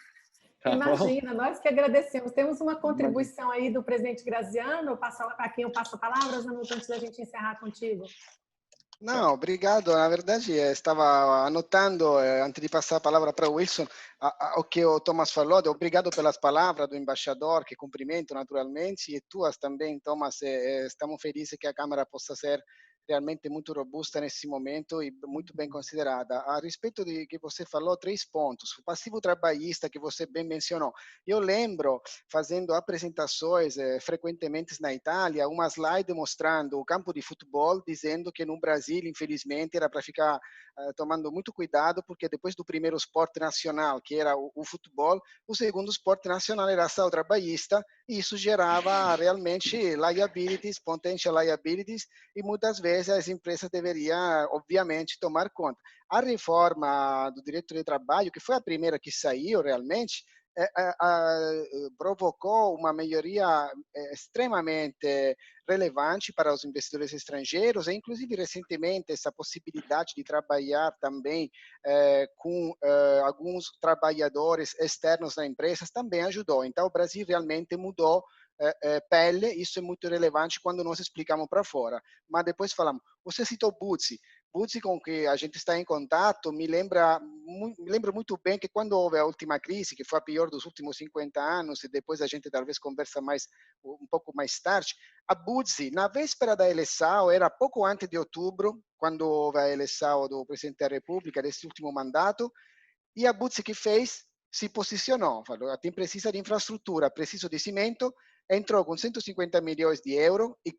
Tá, imagina, nós que agradecemos. Temos uma contribuição aí do presidente Graziano, a quem eu passo a palavra, Zanotto, antes da gente encerrar contigo. Não, obrigado. Na verdade, estava anotando, antes de passar a palavra para o Wilson, o que o Thomas falou. Obrigado pelas palavras do embaixador, que cumprimento naturalmente, e tuas também, Thomas. Estamos felizes que a Câmara possa ser realmente muito robusta nesse momento e muito bem considerada. A respeito de que você falou, 3 pontos. O passivo trabalhista, que você bem mencionou. Eu lembro, fazendo apresentações frequentemente na Itália, uma slide mostrando o campo de futebol, dizendo que no Brasil, infelizmente, era para ficar tomando muito cuidado, porque depois do primeiro esporte nacional, que era o futebol, o segundo esporte nacional era o trabalhista, e isso gerava realmente liabilities, potential liabilities, e muitas vezes as empresas deveriam, obviamente, tomar conta. A reforma do direito de trabalho, que foi a primeira que saiu realmente, provocou uma melhoria extremamente relevante para os investidores estrangeiros, e inclusive recentemente essa possibilidade de trabalhar também com alguns trabalhadores externos na empresa também ajudou. Então o Brasil realmente mudou pele. Isso é muito relevante quando nós explicamos para fora. Mas depois falamos, você citou Buzzi, com que a gente está em contato, me lembro muito bem que quando houve a última crise, que foi a pior dos últimos 50 anos, e depois a gente talvez conversa um pouco mais tarde, a Buzzi, na véspera da eleição, era pouco antes de outubro, quando houve a eleição do presidente da República, desse último mandato, e a Buzzi que fez, se posicionou, falou, tem precisa de infraestrutura, preciso de cimento, entrou com 150 milhões de euros e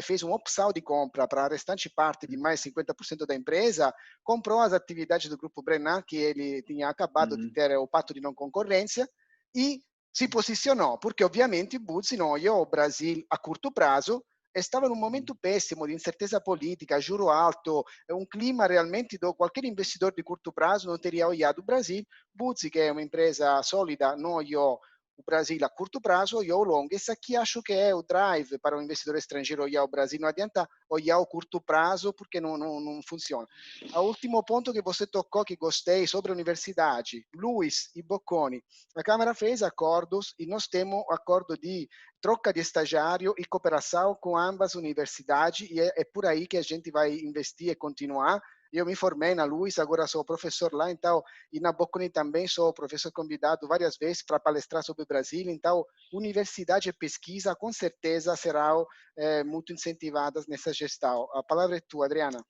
fez um opção de compra para a restante parte de mais 50% da empresa, comprou as atividades do Grupo Brenan, que ele tinha acabado de ter o patto de não concorrência, e se posicionou, porque ovviamente Buzzi não olhou o Brasil a curto prazo, estava num momento péssimo de incerteza política, juro alto, um clima realmente qualquer investidor de curto prazo não teria olhado o Brasil. Buzzi, que é uma empresa sólida, não olhou o Brasil a curto prazo, olhou o longo. Esse aqui acho que é o drive para o investidor estrangeiro olhar o Brasil. Não adianta olhar o curto prazo, porque não funciona. O último ponto que você tocou, que gostei, sobre a universidade, Luiz e Bocconi. A Câmara fez acordos e nós temos acordo de troca de estagiário e cooperação com ambas universidades, e é por aí que a gente vai investir e continuar. Eu me formei na Luiz, agora sou professor lá, então, e na Bocconi também sou professor convidado várias vezes para palestrar sobre o Brasil. Então, universidade e pesquisa, com certeza, serão muito incentivadas nessa gestão. A palavra é tua, Adriana.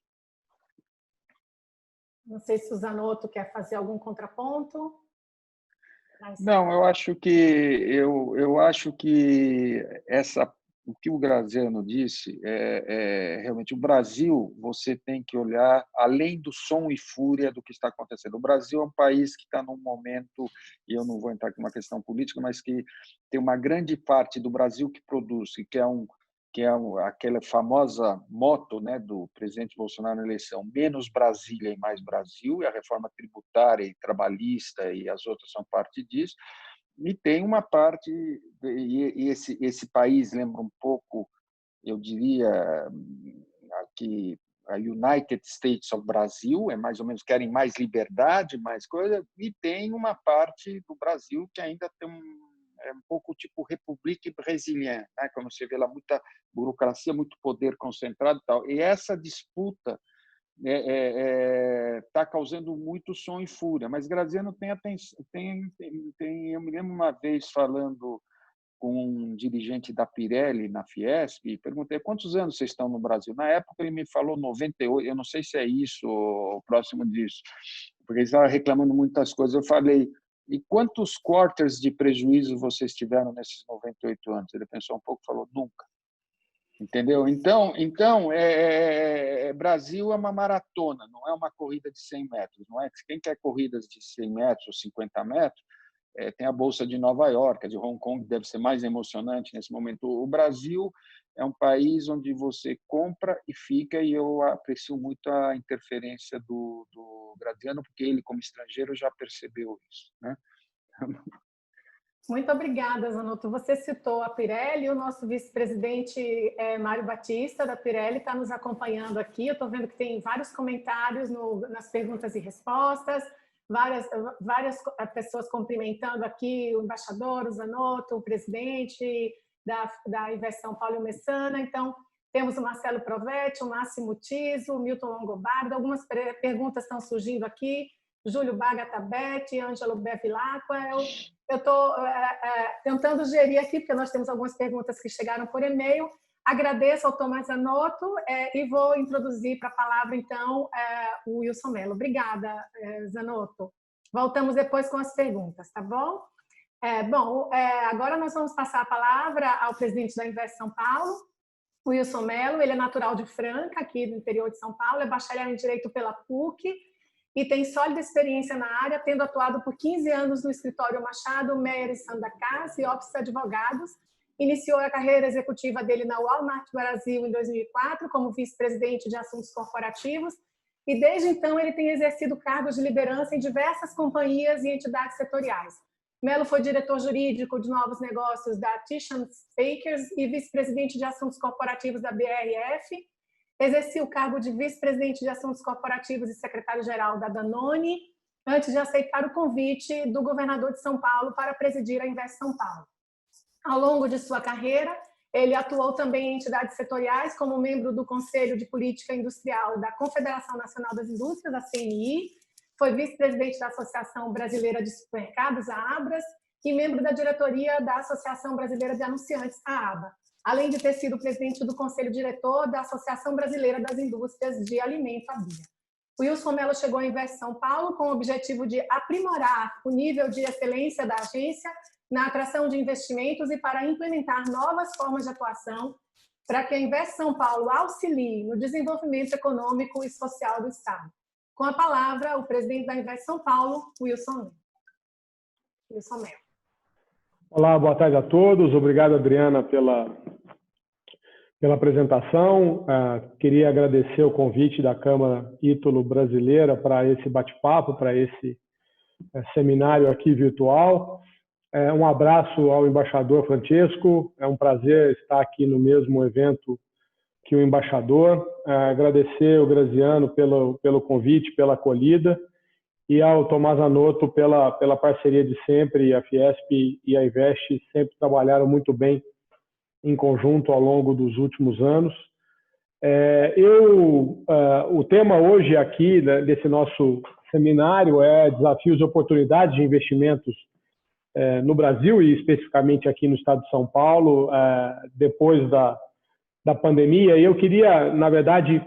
Não sei se o Zanotto quer fazer algum contraponto. Não, eu acho que o que o Graziano disse realmente o Brasil. Você tem que olhar além do som e fúria do que está acontecendo. O Brasil é um país que está num momento, e eu não vou entrar aqui numa questão política, mas que tem uma grande parte do Brasil que produz, aquela famosa moto, né, do presidente Bolsonaro na eleição: menos Brasília e mais Brasil, e a reforma tributária e trabalhista e as outras são parte disso. E tem uma parte, e esse país lembra um pouco, eu diria, que a United States of Brasil, mais ou menos, querem mais liberdade, mais coisa, e tem uma parte do Brasil que ainda tem um pouco tipo République brésilienne, né? Quando você vê lá muita burocracia, muito poder concentrado e tal. E essa disputa está causando muito som e fúria. Mas Graziano eu me lembro uma vez falando com um dirigente da Pirelli na Fiesp e perguntei: quantos anos vocês estão no Brasil? Na época ele me falou 98, eu não sei se é isso ou próximo disso, porque ele estava reclamando muitas coisas. Eu falei: e quantos quarters de prejuízo vocês tiveram nesses 98 anos? Ele pensou um pouco e falou: nunca. Entendeu? Então Brasil é uma maratona, não é uma corrida de 100 metros. Não é? Quem quer corridas de 100 metros ou 50 metros, tem a Bolsa de Nova York, a de Hong Kong deve ser mais emocionante nesse momento. O Brasil é um país onde você compra e fica, e eu aprecio muito a interferência do Graziano, porque ele, como estrangeiro, já percebeu isso, né? Muito obrigada, Zanotto. Você citou a Pirelli, o nosso vice-presidente Mário Batista, da Pirelli, está nos acompanhando aqui. Eu estou vendo que tem vários comentários nas perguntas e respostas, várias pessoas cumprimentando aqui o embaixador, o Zanotto, o presidente da Invest São Paulo, o Messana. Então, temos o Marcelo Provetti, o Máximo Tiso, o Milton Longobardo. Algumas perguntas estão surgindo aqui. Júlio Baga Tabete, Ângelo Bevilacqua. Eu estou tentando gerir aqui, porque nós temos algumas perguntas que chegaram por e-mail. Agradeço ao Tomás Zanotto e vou introduzir para a palavra, então, o Wilson Mello. Obrigada, Zanotto. Voltamos depois com as perguntas, tá bom? Agora nós vamos passar a palavra ao presidente da Invest São Paulo, o Wilson Mello. Ele é natural de Franca, aqui do interior de São Paulo, é bacharel em Direito pela PUC, e tem sólida experiência na área, tendo atuado por 15 anos no escritório Machado, Meyer e Sandacas e Opus Advogados. Iniciou a carreira executiva dele na Walmart Brasil em 2004, como vice-presidente de assuntos corporativos, e desde então ele tem exercido cargos de liderança em diversas companhias e entidades setoriais. Mello foi diretor jurídico de novos negócios da Tishman Speakers e vice-presidente de assuntos corporativos da BRF. Exerci o cargo de vice-presidente de assuntos corporativos e secretário-geral da Danone, antes de aceitar o convite do governador de São Paulo para presidir a Invest São Paulo. Ao longo de sua carreira, ele atuou também em entidades setoriais, como membro do Conselho de Política Industrial da Confederação Nacional das Indústrias, a CNI, foi vice-presidente da Associação Brasileira de Supermercados, a ABRAS, e membro da diretoria da Associação Brasileira de Anunciantes, a ABA, além de ter sido presidente do Conselho Diretor da Associação Brasileira das Indústrias de Alimento, a BIA. O Wilson Mello chegou à Invest São Paulo com o objetivo de aprimorar o nível de excelência da agência na atração de investimentos e para implementar novas formas de atuação para que a Invest São Paulo auxilie no desenvolvimento econômico e social do Estado. Com a palavra, o presidente da Invest São Paulo, Wilson Mello. Olá, boa tarde a todos. Obrigado, Adriana, pela apresentação. Queria agradecer o convite da Câmara Ítalo-Brasileira para esse bate-papo, para esse seminário aqui virtual. Um abraço ao embaixador Francesco. É um prazer estar aqui no mesmo evento que o embaixador. Agradecer ao Graziano pelo convite, pela acolhida, e ao Tomás Zanotto pela parceria de sempre. A Fiesp e a Invest sempre trabalharam muito bem em conjunto ao longo dos últimos anos. O tema hoje aqui desse nosso seminário é desafios e oportunidades de investimentos no Brasil e especificamente aqui no estado de São Paulo, depois da pandemia. E eu queria, na verdade,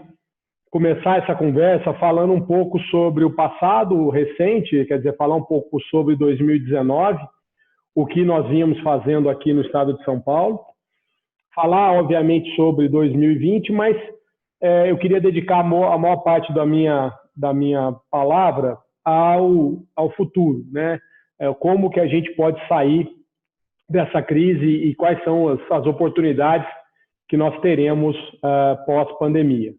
começar essa conversa falando um pouco sobre o passado recente, quer dizer, falar um pouco sobre 2019, o que nós vínhamos fazendo aqui no estado de São Paulo. Falar, obviamente, sobre 2020, mas eu queria dedicar a maior parte da minha palavra ao futuro, né? Como que a gente pode sair dessa crise e quais são as oportunidades que nós teremos pós-pandemia.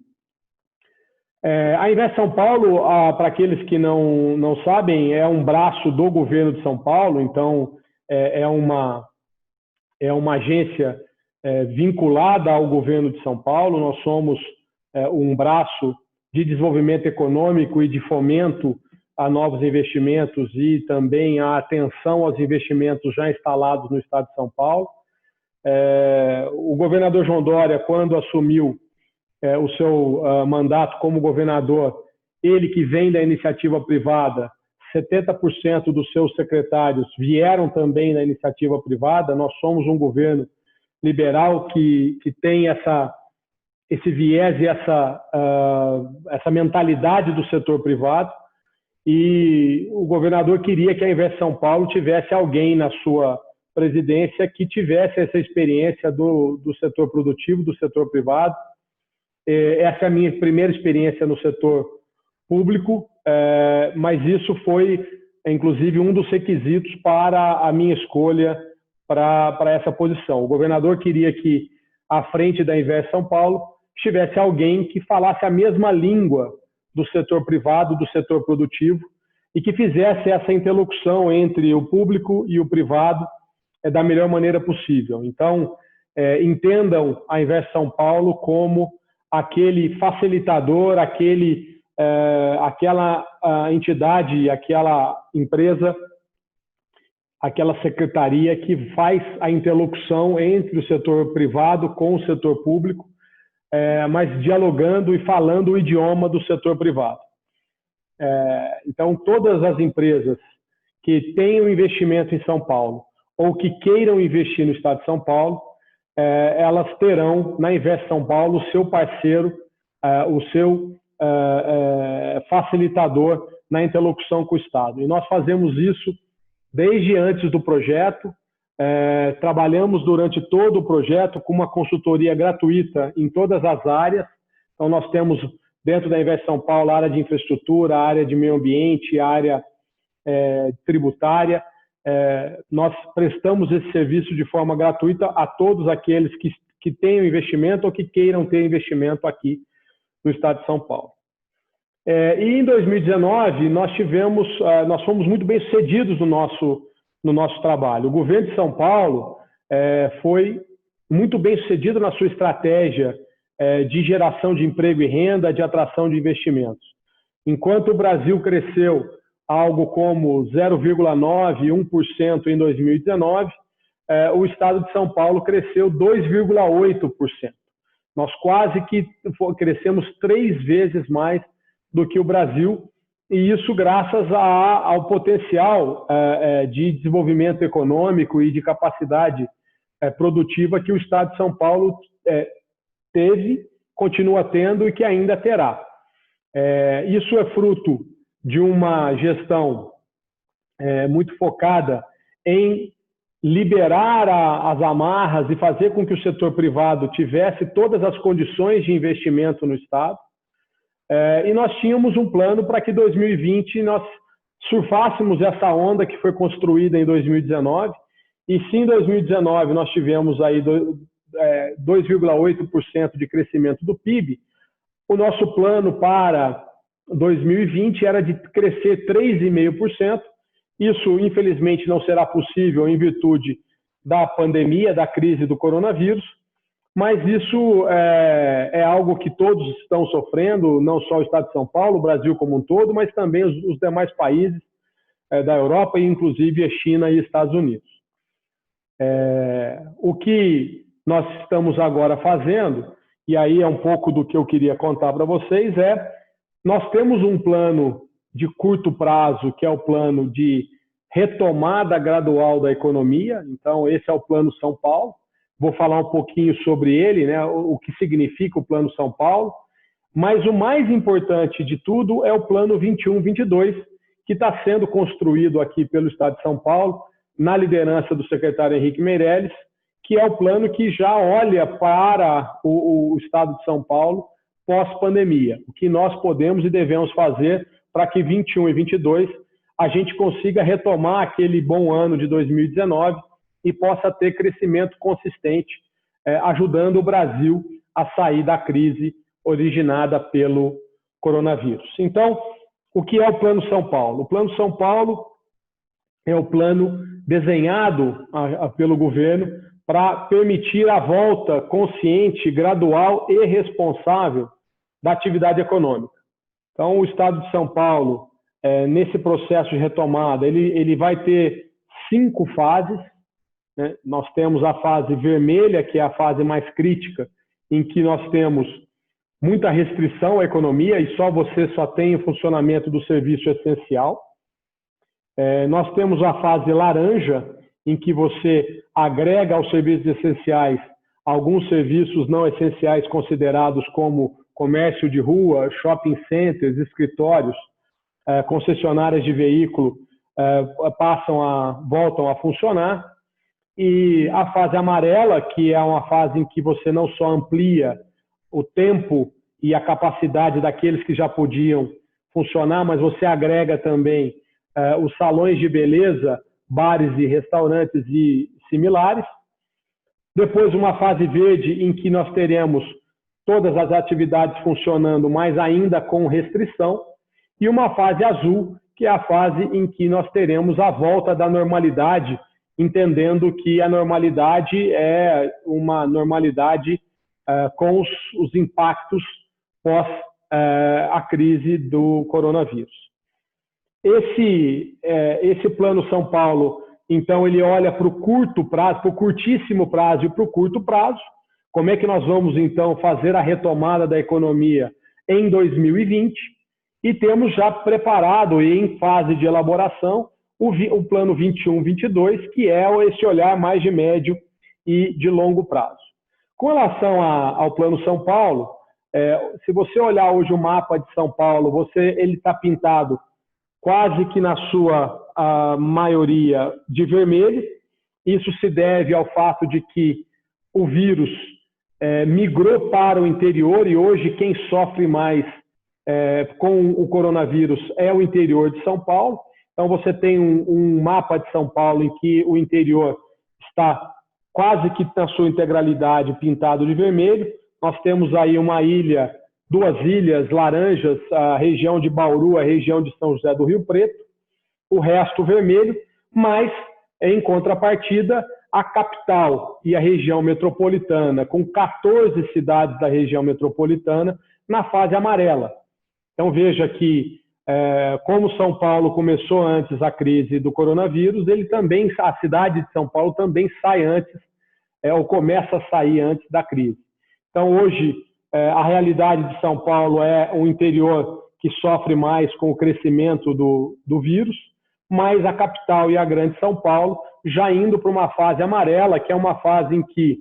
A Invest São Paulo, para aqueles que não sabem, é um braço do governo de São Paulo, então é uma agência vinculada ao governo de São Paulo. Nós somos um braço de desenvolvimento econômico e de fomento a novos investimentos e também a atenção aos investimentos já instalados no estado de São Paulo. O governador João Dória, quando assumiu o seu mandato como governador, ele que vem da iniciativa privada, 70% dos seus secretários vieram também da iniciativa privada. Nós somos um governo liberal que tem esse viés e essa mentalidade do setor privado, e o governador queria que a Invest São Paulo tivesse alguém na sua presidência que tivesse essa experiência do setor produtivo, do setor privado. Essa é a minha primeira experiência no setor público, mas isso foi, inclusive, um dos requisitos para a minha escolha para essa posição. O governador queria que, à frente da Invest São Paulo, tivesse alguém que falasse a mesma língua do setor privado, do setor produtivo, e que fizesse essa interlocução entre o público e o privado da melhor maneira possível. Então, entendam a Invest São Paulo como aquele facilitador, aquela entidade, aquela empresa, aquela secretaria que faz a interlocução entre o setor privado com o setor público, mas dialogando e falando o idioma do setor privado. Então, todas as empresas que tenham investimento em São Paulo ou que queiram investir no estado de São Paulo, elas terão na Invest São Paulo o seu parceiro, o seu facilitador na interlocução com o Estado. E nós fazemos isso desde antes do projeto. Trabalhamos durante todo o projeto com uma consultoria gratuita em todas as áreas. Então, nós temos dentro da Invest São Paulo a área de infraestrutura, a área de meio ambiente, a área tributária. Nós prestamos esse serviço de forma gratuita a todos aqueles que tenham investimento ou que queiram ter investimento aqui no estado de São Paulo. E em 2019, nós fomos muito bem sucedidos no nosso trabalho. O governo de São Paulo foi muito bem sucedido na sua estratégia de geração de emprego e renda, de atração de investimentos. Enquanto o Brasil cresceu algo como 0,9%, 1% em 2019, o estado de São Paulo cresceu 2,8%. Nós quase que crescemos 3 vezes mais do que o Brasil, e isso graças ao potencial de desenvolvimento econômico e de capacidade produtiva que o estado de São Paulo teve, continua tendo e que ainda terá. Isso é fruto de uma gestão muito focada em liberar as amarras e fazer com que o setor privado tivesse todas as condições de investimento no Estado. E nós tínhamos um plano para que em 2020 nós surfássemos essa onda que foi construída em 2019. E se em 2019 nós tivemos aí 2,8% de crescimento do PIB, o nosso plano para 2020 era de crescer 3,5%. Isso, infelizmente, não será possível em virtude da pandemia, da crise do coronavírus, mas isso é algo que todos estão sofrendo, não só o estado de São Paulo, o Brasil como um todo, mas também os demais países da Europa, e inclusive a China e Estados Unidos. O que nós estamos agora fazendo, e aí é um pouco do que eu queria contar para vocês, nós temos um plano de curto prazo, que é o plano de retomada gradual da economia. Então, esse é o Plano São Paulo. Vou falar um pouquinho sobre ele, né, o que significa o Plano São Paulo, Mas o mais importante de tudo é o Plano 21-22, que está sendo construído aqui pelo Estado de São Paulo, na liderança do secretário Henrique Meirelles, que é o plano que já olha para o Estado de São Paulo pós-pandemia, o que nós podemos e devemos fazer para que 21 e 22 a gente consiga retomar aquele bom ano de 2019 e possa ter crescimento consistente, ajudando o Brasil a sair da crise originada pelo coronavírus. Então, o que é o Plano São Paulo? O Plano São Paulo é o plano desenhado pelo governo para permitir a volta consciente, gradual e responsável da atividade econômica. Então, o Estado de São Paulo, nesse processo de retomada, ele vai ter 5 fases, né? Nós temos a fase vermelha, que é a fase mais crítica, em que nós temos muita restrição à economia e você só tem o funcionamento do serviço essencial. Nós temos a fase laranja, em que você agrega aos serviços essenciais alguns serviços não essenciais considerados como comércio de rua, shopping centers, escritórios, concessionárias de veículo voltam a funcionar. E a fase amarela, que é uma fase em que você não só amplia o tempo e a capacidade daqueles que já podiam funcionar, mas você agrega também os salões de beleza, bares e restaurantes e similares. Depois, uma fase verde, em que nós teremos todas as atividades funcionando, mas ainda com restrição. E uma fase azul, que é a fase em que nós teremos a volta da normalidade, entendendo que a normalidade é uma normalidade com os impactos pós a crise do coronavírus. Esse Plano São Paulo, então, ele olha para o curto prazo, para o curtíssimo prazo e para o curto prazo. Como é que nós vamos, então, fazer a retomada da economia em 2020? E temos já preparado e em fase de elaboração o Plano 21-22, que é esse olhar mais de médio e de longo prazo. Com relação ao Plano São Paulo, se você olhar hoje o mapa de São Paulo, ele está pintado quase que na sua maioria de vermelho. Isso se deve ao fato de que o vírus migrou para o interior e hoje quem sofre mais com o coronavírus é o interior de São Paulo. Então você tem um mapa de São Paulo em que o interior está quase que na sua integralidade pintado de vermelho. Nós temos aí duas ilhas laranjas, a região de Bauru, a região de São José do Rio Preto, o resto vermelho, mas em contrapartida a capital e a região metropolitana, com 14 cidades da região metropolitana na fase amarela. Então veja que como São Paulo começou antes a crise do coronavírus, a cidade de São Paulo também sai antes, ou começa a sair antes da crise. Então hoje a realidade de São Paulo é o interior que sofre mais com o crescimento do vírus, mas a capital e a grande São Paulo já indo para uma fase amarela, que é uma fase em que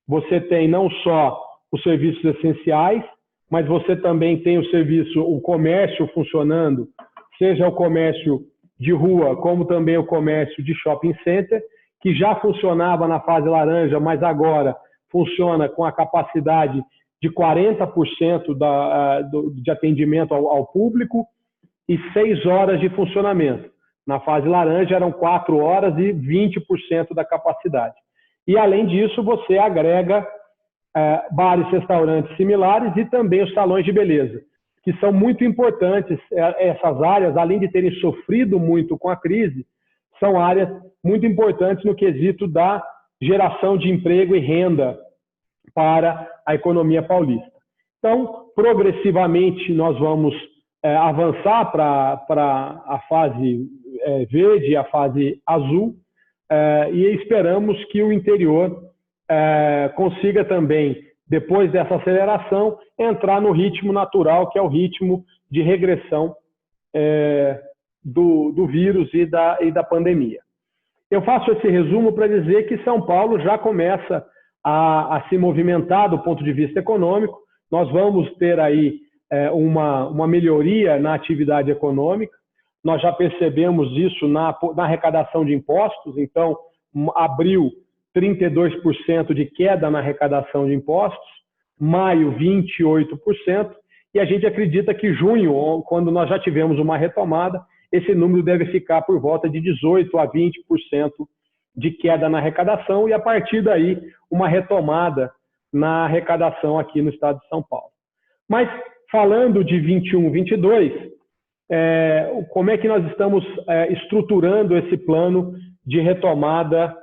você tem não só os serviços essenciais, mas você também tem o comércio funcionando, seja o comércio de rua, como também o comércio de shopping center, que já funcionava na fase laranja, mas agora funciona com a capacidade de 40% de atendimento ao público e 6 horas de funcionamento. Na fase laranja eram 4 horas e 20% da capacidade. E, além disso, você agrega bares, restaurantes similares e também os salões de beleza, que são muito importantes. Essas áreas, além de terem sofrido muito com a crise, são áreas muito importantes no quesito da geração de emprego e renda para a economia paulista. Então, progressivamente, nós vamos avançar para a fase verde e a fase azul e esperamos que o interior consiga também, depois dessa aceleração, entrar no ritmo natural, que é o ritmo de regressão do vírus e da pandemia. Eu faço esse resumo para dizer que São Paulo já começa a se movimentar do ponto de vista econômico. Nós vamos ter aí uma melhoria na atividade econômica. Nós já percebemos isso na arrecadação de impostos. Então, abril, 32% de queda na arrecadação de impostos, maio, 28%, e a gente acredita que junho, quando nós já tivemos uma retomada, esse número deve ficar por volta de 18% a 20% de queda na arrecadação, e a partir daí uma retomada na arrecadação aqui no estado de São Paulo. Mas, falando de 21, 22, como é que nós estamos estruturando esse plano de retomada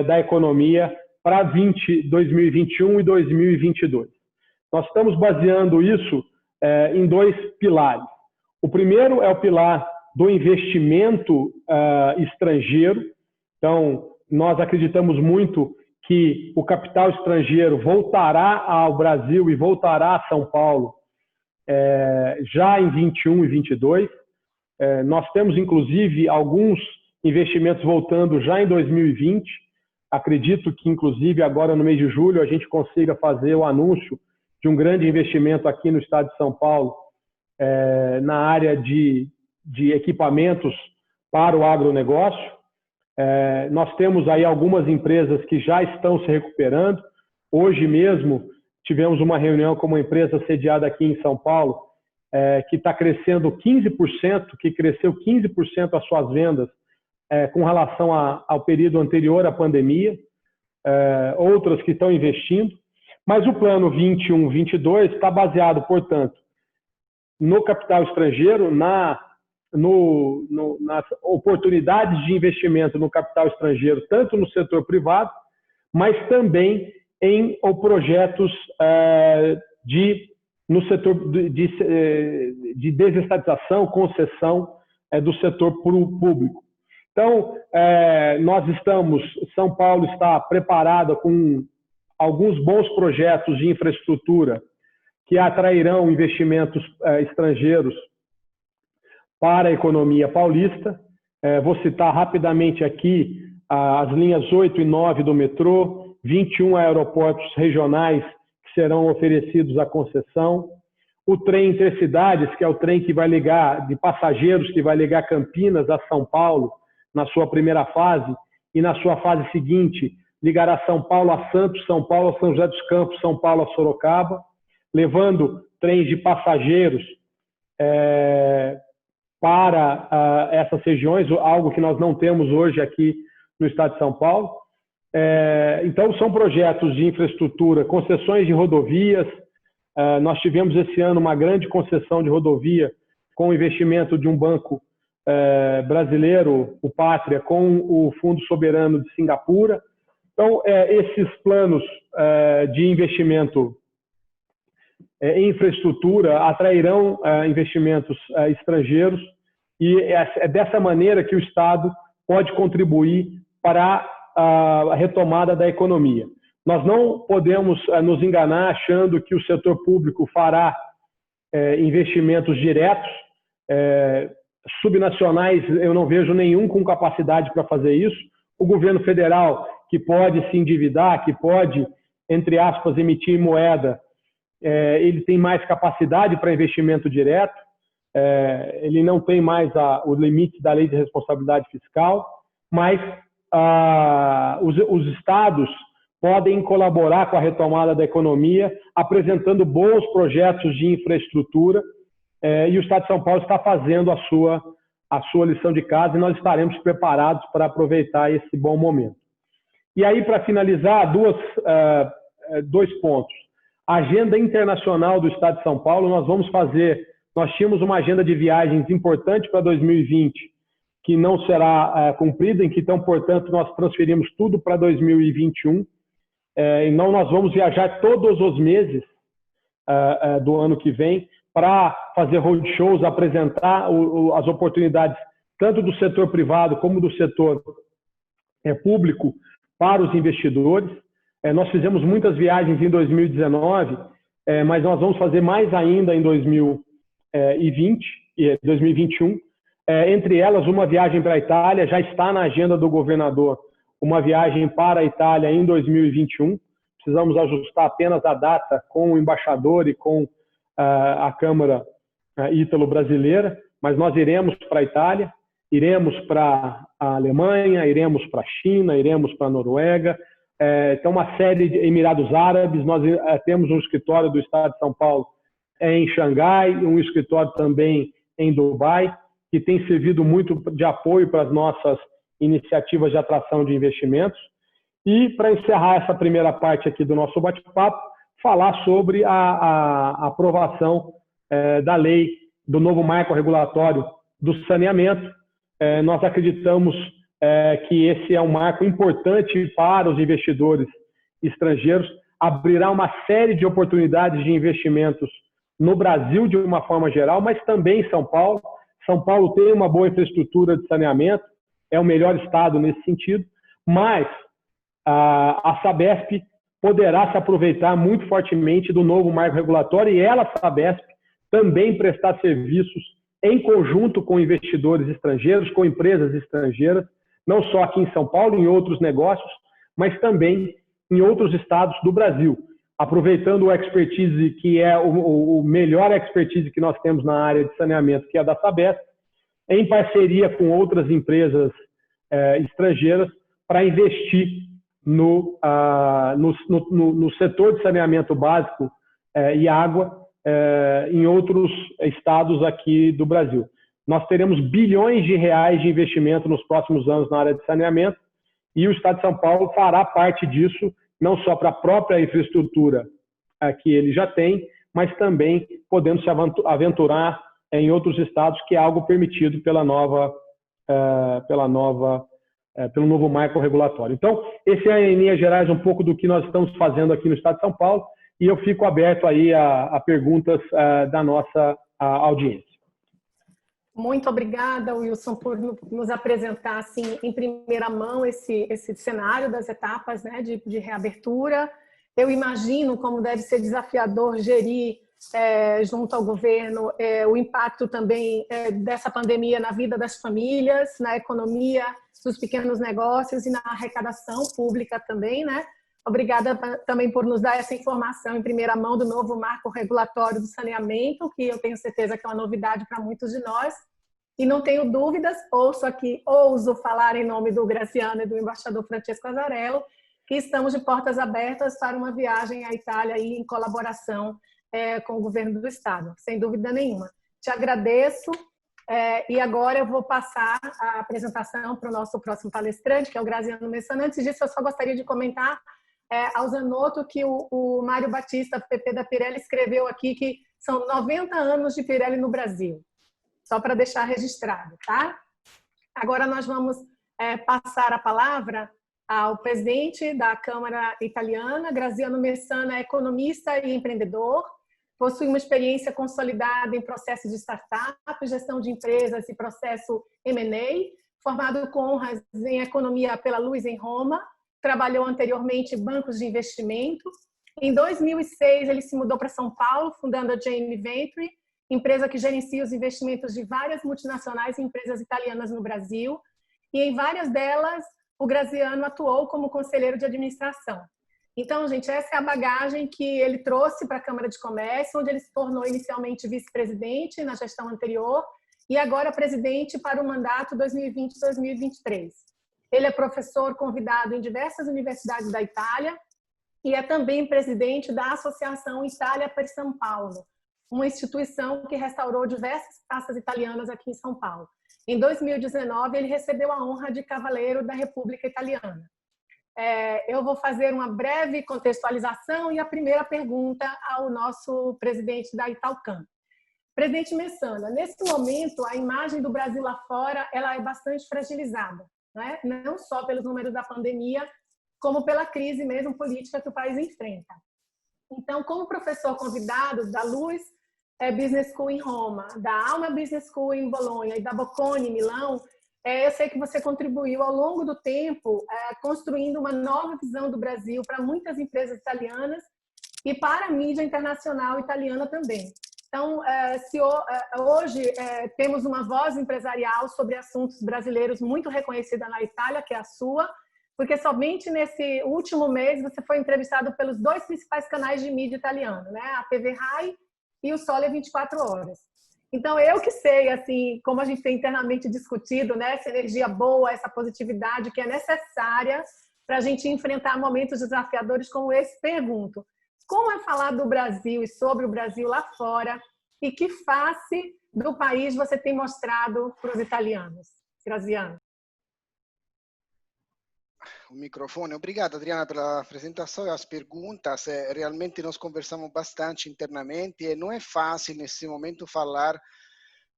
da economia para 2021 e 2022? Nós estamos baseando isso em dois pilares. O primeiro é o pilar do investimento estrangeiro. Então, nós acreditamos muito que o capital estrangeiro voltará ao Brasil e voltará a São Paulo já em 21 e 22. Nós temos, inclusive, alguns investimentos voltando já em 2020. Acredito que, inclusive, agora no mês de julho, a gente consiga fazer o anúncio de um grande investimento aqui no estado de São Paulo, na área de equipamentos para o agronegócio. Nós temos aí algumas empresas que já estão se recuperando. Hoje mesmo tivemos uma reunião com uma empresa sediada aqui em São Paulo, que está crescendo 15%, que cresceu 15% as suas vendas com relação ao período anterior à pandemia. Outras que estão investindo. Mas o plano 21-22 está baseado, portanto, no capital estrangeiro, nas oportunidades de investimento no capital estrangeiro, tanto no setor privado, mas também em projetos no setor de desestatização, concessão do setor público. Então, São Paulo está preparada com alguns bons projetos de infraestrutura que atrairão investimentos estrangeiros para a economia paulista. Vou citar rapidamente aqui as linhas 8 e 9 do metrô, 21 aeroportos regionais que serão oferecidos à concessão, o trem Intercidades, que é o trem que vai ligar, de passageiros, que vai ligar Campinas a São Paulo, na sua primeira fase, e na sua fase seguinte, ligará São Paulo a Santos, São Paulo a São José dos Campos, São Paulo a Sorocaba, levando trens de passageiros para essas regiões, algo que nós não temos hoje aqui no estado de São Paulo. Então, são projetos de infraestrutura, concessões de rodovias. Nós tivemos esse ano uma grande concessão de rodovia com o investimento de um banco brasileiro, o Pátria, com o Fundo Soberano de Singapura. Então, esses planos de investimento em infraestrutura atrairão investimentos estrangeiros, e é dessa maneira que o Estado pode contribuir para a retomada da economia. Nós não podemos nos enganar achando que o setor público fará investimentos diretos. Subnacionais, eu não vejo nenhum com capacidade para fazer isso. O governo federal, que pode se endividar, que pode, entre aspas, emitir moeda, ele tem mais capacidade para investimento direto, ele não tem mais o limite da lei de responsabilidade fiscal, mas os estados podem colaborar com a retomada da economia, apresentando bons projetos de infraestrutura, e o estado de São Paulo está fazendo a sua lição de casa, e nós estaremos preparados para aproveitar esse bom momento. E aí, para finalizar, dois pontos. A agenda internacional do estado de São Paulo, nós tínhamos uma agenda de viagens importante para 2020, que não será cumprida, então, portanto, nós transferimos tudo para 2021. Então, nós vamos viajar todos os meses do ano que vem para fazer roadshows, apresentar as oportunidades tanto do setor privado como do setor público para os investidores. Nós fizemos muitas viagens em 2019, mas nós vamos fazer mais ainda em 2020 e 2021. Entre elas, uma viagem para a Itália, já está na agenda do governador, uma viagem para a Itália em 2021. Precisamos ajustar apenas a data com o embaixador e com a Câmara ítalo-brasileira, mas nós iremos para a Itália, iremos para a Alemanha, iremos para a China, iremos para a Noruega, tem uma série de Emirados Árabes, nós temos um escritório do Estado de São Paulo em Xangai, um escritório também em Dubai, que tem servido muito de apoio para as nossas iniciativas de atração de investimentos. E, para encerrar essa primeira parte aqui do nosso bate-papo, falar sobre a aprovação da lei do novo marco regulatório do saneamento. Nós acreditamos que esse é um marco importante para os investidores estrangeiros, abrirá uma série de oportunidades de investimentos no Brasil de uma forma geral, mas também em São Paulo. São Paulo tem uma boa infraestrutura de saneamento, é o melhor estado nesse sentido, mas a Sabesp poderá se aproveitar muito fortemente do novo marco regulatório e ela, Sabesp, também prestar serviços em conjunto com investidores estrangeiros, com empresas estrangeiras, não só aqui em São Paulo, em outros negócios, mas também em outros estados do Brasil, aproveitando o expertise que é o melhor expertise que nós temos na área de saneamento, que é a da Sabesp, em parceria com outras empresas estrangeiras, para investir no setor de saneamento básico e água em outros estados aqui do Brasil. Nós teremos bilhões de reais de investimento nos próximos anos na área de saneamento e o Estado de São Paulo fará parte disso, não só para a própria infraestrutura que ele já tem, mas também podendo se aventurar em outros estados, que é algo permitido pelo novo marco regulatório. Então, esse é, em linhas gerais, um pouco do que nós estamos fazendo aqui no Estado de São Paulo, e eu fico aberto aí a perguntas da nossa audiência. Muito obrigada, Wilson, por nos apresentar assim, em primeira mão esse cenário das etapas, né, de reabertura. Eu imagino como deve ser desafiador gerir junto ao governo o impacto também dessa pandemia na vida das famílias, na economia dos pequenos negócios e na arrecadação pública também, né? Obrigada também por nos dar essa informação em primeira mão do novo marco regulatório do saneamento, que eu tenho certeza que é uma novidade para muitos de nós. E não tenho dúvidas, ouso falar em nome do Graziano e do embaixador Francesco Azzarello, que estamos de portas abertas para uma viagem à Itália aí, em colaboração com o governo do Estado, sem dúvida nenhuma. Te agradeço e agora eu vou passar a apresentação para o nosso próximo palestrante, que é o Graziano Messana. Antes disso, eu só gostaria de comentar ao Zanotto que o Mário Batista, PP da Pirelli, escreveu aqui que são 90 anos de Pirelli no Brasil. Só para deixar registrado, tá? Agora nós vamos passar a palavra ao presidente da Câmara Italiana. Graziano Messana é economista e empreendedor, possui uma experiência consolidada em processo de startup, gestão de empresas e processo M&A, formado com honras em economia pela Luiz em Roma, trabalhou anteriormente em bancos de investimento. Em 2006, ele se mudou para São Paulo, fundando a Jamie Venture, empresa que gerencia os investimentos de várias multinacionais e empresas italianas no Brasil. E em várias delas, o Graziano atuou como conselheiro de administração. Então, gente, essa é a bagagem que ele trouxe para a Câmara de Comércio, onde ele se tornou inicialmente vice-presidente na gestão anterior e agora presidente para o mandato 2020-2023. Ele é professor convidado em diversas universidades da Itália e é também presidente da Associação Itália per São Paulo, uma instituição que restaurou diversas praças italianas aqui em São Paulo. Em 2019, ele recebeu a honra de Cavaleiro da República Italiana. Eu vou fazer uma breve contextualização e a primeira pergunta ao nosso presidente da Italcam. Presidente Messana, nesse momento, a imagem do Brasil lá fora ela é bastante fragilizada, né? Não só pelos números da pandemia, como pela crise mesmo política que o país enfrenta. Então, como professor convidado da Luz Business School em Roma, da Alma Business School em Bolonha e da Bocconi em Milão, eu sei que você contribuiu ao longo do tempo construindo uma nova visão do Brasil para muitas empresas italianas e para a mídia internacional italiana também. Então, hoje temos uma voz empresarial sobre assuntos brasileiros muito reconhecida na Itália, que é a sua, porque somente nesse último mês você foi entrevistado pelos 2 principais canais de mídia italiano, né? A TV Rai e o solo é 24 horas. Então, eu que sei, assim, como a gente tem internamente discutido, né, essa energia boa, essa positividade que é necessária para a gente enfrentar momentos desafiadores como esse, pergunto, como é falar do Brasil e sobre o Brasil lá fora e que face do país você tem mostrado para os italianos? Graziano. O microfone. Obrigado, Adriana, pela apresentação e as perguntas. Realmente nós conversamos bastante internamente e não é fácil nesse momento falar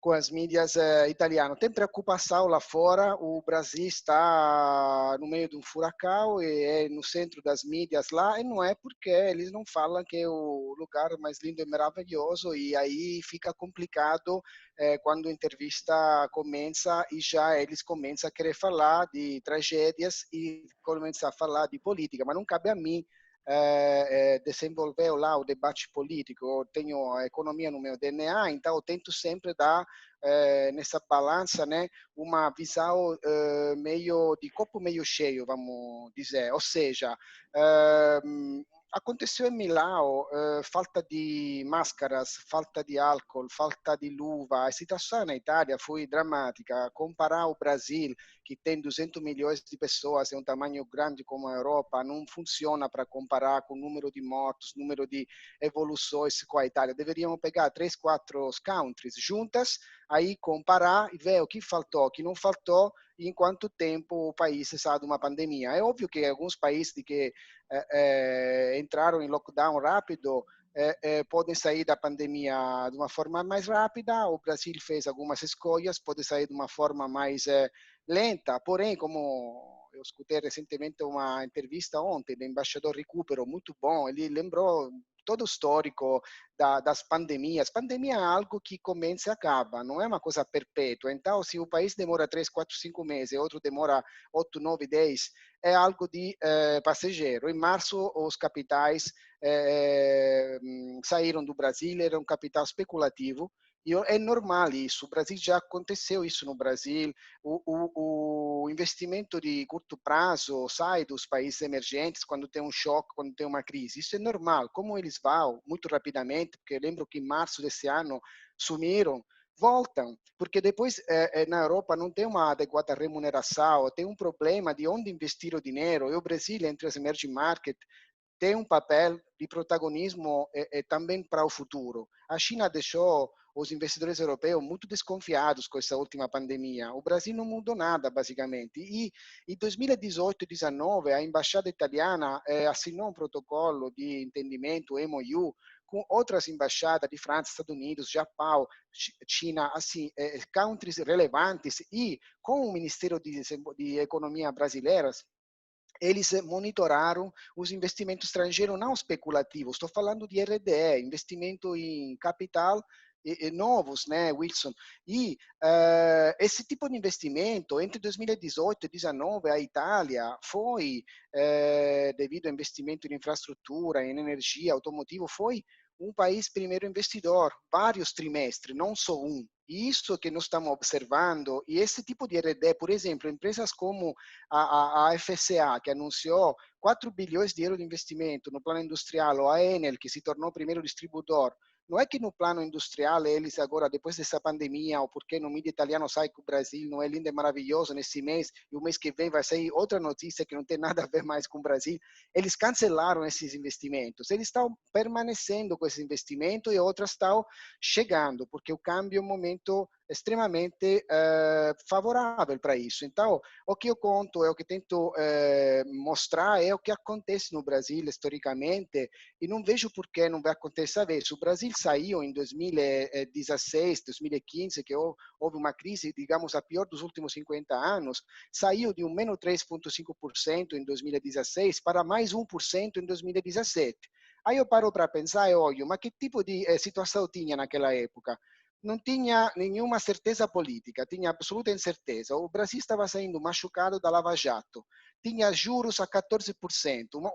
com as mídias italianas. Tem preocupação lá fora, o Brasil está no meio de um furacão e é no centro das mídias lá, e não é porque eles não falam que é o lugar mais lindo e maravilhoso, e aí fica complicado quando a entrevista começa e já eles começam a querer falar de tragédias e começam a falar de política, mas não cabe a mim desenvolver lá o debate político. Eu tenho a economia no meu DNA, então eu tento sempre dar nessa balança, né, uma visão meio de copo meio cheio, vamos dizer. Ou seja, aconteceu em Milão falta de máscaras, falta de álcool, falta de luva. A situação na Itália foi dramática. Comparar o Brasil, que tem 200 milhões de pessoas, é um tamanho grande como a Europa, não funciona para comparar com o número de mortos, número de evoluções com a Itália. Deveríamos pegar 3, 4 countries juntas, aí comparar e ver o que faltou, o que não faltou, e em quanto tempo o país está de uma pandemia. É óbvio que alguns países que entraram em lockdown rápido podem sair da pandemia de uma forma mais rápida. O Brasil fez algumas escolhas, pode sair de uma forma mais lenta, porém, como eu escutei recentemente uma entrevista ontem do embaixador Recupero, muito bom, ele lembrou todo o histórico das pandemias. Pandemia é algo que começa e acaba, não é uma coisa perpétua. Então, se o país demora 3, 4, 5 meses, outro demora 8, 9, 10, é algo de passageiro. Em março, os capitais saíram do Brasil, era um capital especulativo, e é normal isso. O Brasil já aconteceu isso no Brasil. O investimento de curto prazo sai dos países emergentes quando tem um choque, quando tem uma crise. Isso é normal. Como eles vão muito rapidamente, porque eu lembro que em março desse ano sumiram, voltam, porque depois na Europa não tem uma adequada remuneração, tem um problema de onde investir o dinheiro, e o Brasil, entre as emerging markets, tem um papel de protagonismo também para o futuro. A China deixou os investidores europeus muito desconfiados com essa última pandemia. O Brasil não mudou nada, basicamente. E em 2018 e 2019, a embaixada italiana assinou um protocolo de entendimento, MOU, com outras embaixadas de França, Estados Unidos, Japão, China, assim, countries relevantes, e com o Ministério de Economia brasileiras, eles monitoraram os investimentos estrangeiros não especulativos. Estou falando de RDE, investimento em capital novos, né, Wilson? E esse tipo de investimento, entre 2018 e 2019, a Itália foi, devido ao investimento em infraestrutura, em energia, automotivo, foi um país primeiro investidor, vários trimestres, não só um. E isso que nós estamos observando, e esse tipo de RD, por exemplo, empresas como a FCA, que anunciou 4 bilhões de euros de investimento no plano industrial, ou a Enel, que se tornou o primeiro distribuidor, não é que no plano industrial eles agora, depois dessa pandemia, ou porque no mídia italiano sai que o Brasil não é lindo e maravilhoso nesse mês, e o mês que vem vai sair outra notícia que não tem nada a ver mais com o Brasil, eles cancelaram esses investimentos. Eles estão permanecendo com esse investimento e outras estão chegando, porque o câmbio é um momento extremamente favorável para isso. Então, o que eu conto, o que tento mostrar é o que acontece no Brasil historicamente, e não vejo por que não vai acontecer a vez. O Brasil saiu em 2016, 2015, que houve uma crise, digamos, a pior dos últimos 50 anos, saiu de um menos 3,5% em 2016 para mais 1% em 2017. Aí eu paro para pensar e olho, mas que tipo de situação tinha naquela época? Não tinha nenhuma certeza política, tinha absoluta incerteza. O Brasil estava saindo machucado da Lava Jato, tinha juros a 14%,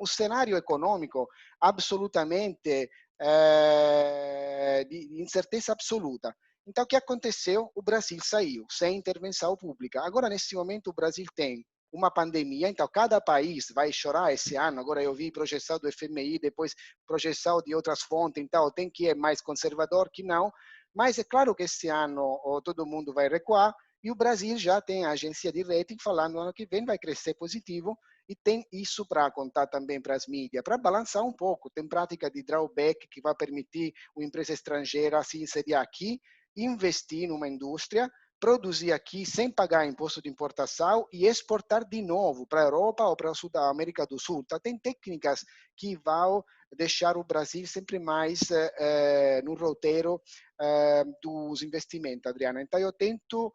um cenário econômico absolutamente de incerteza absoluta. Então, o que aconteceu? O Brasil saiu sem intervenção pública. Agora, nesse momento, o Brasil tem uma pandemia, então cada país vai chorar esse ano. Agora eu vi projeção do FMI, depois projeção de outras fontes, então tem que é mais conservador que não, mas é claro que esse ano todo mundo vai recuar, e o Brasil já tem a agência de rating falando que ano que vem vai crescer positivo, e tem isso para contar também para as mídias, para balançar um pouco. Tem prática de drawback que vai permitir uma empresa estrangeira se inserir aqui, investir numa indústria, produzir aqui sem pagar imposto de importação e exportar de novo para a Europa ou para a América do Sul. Então, tem técnicas que vão deixar o Brasil sempre mais no roteiro dos investimentos, Adriana. Então, eu tento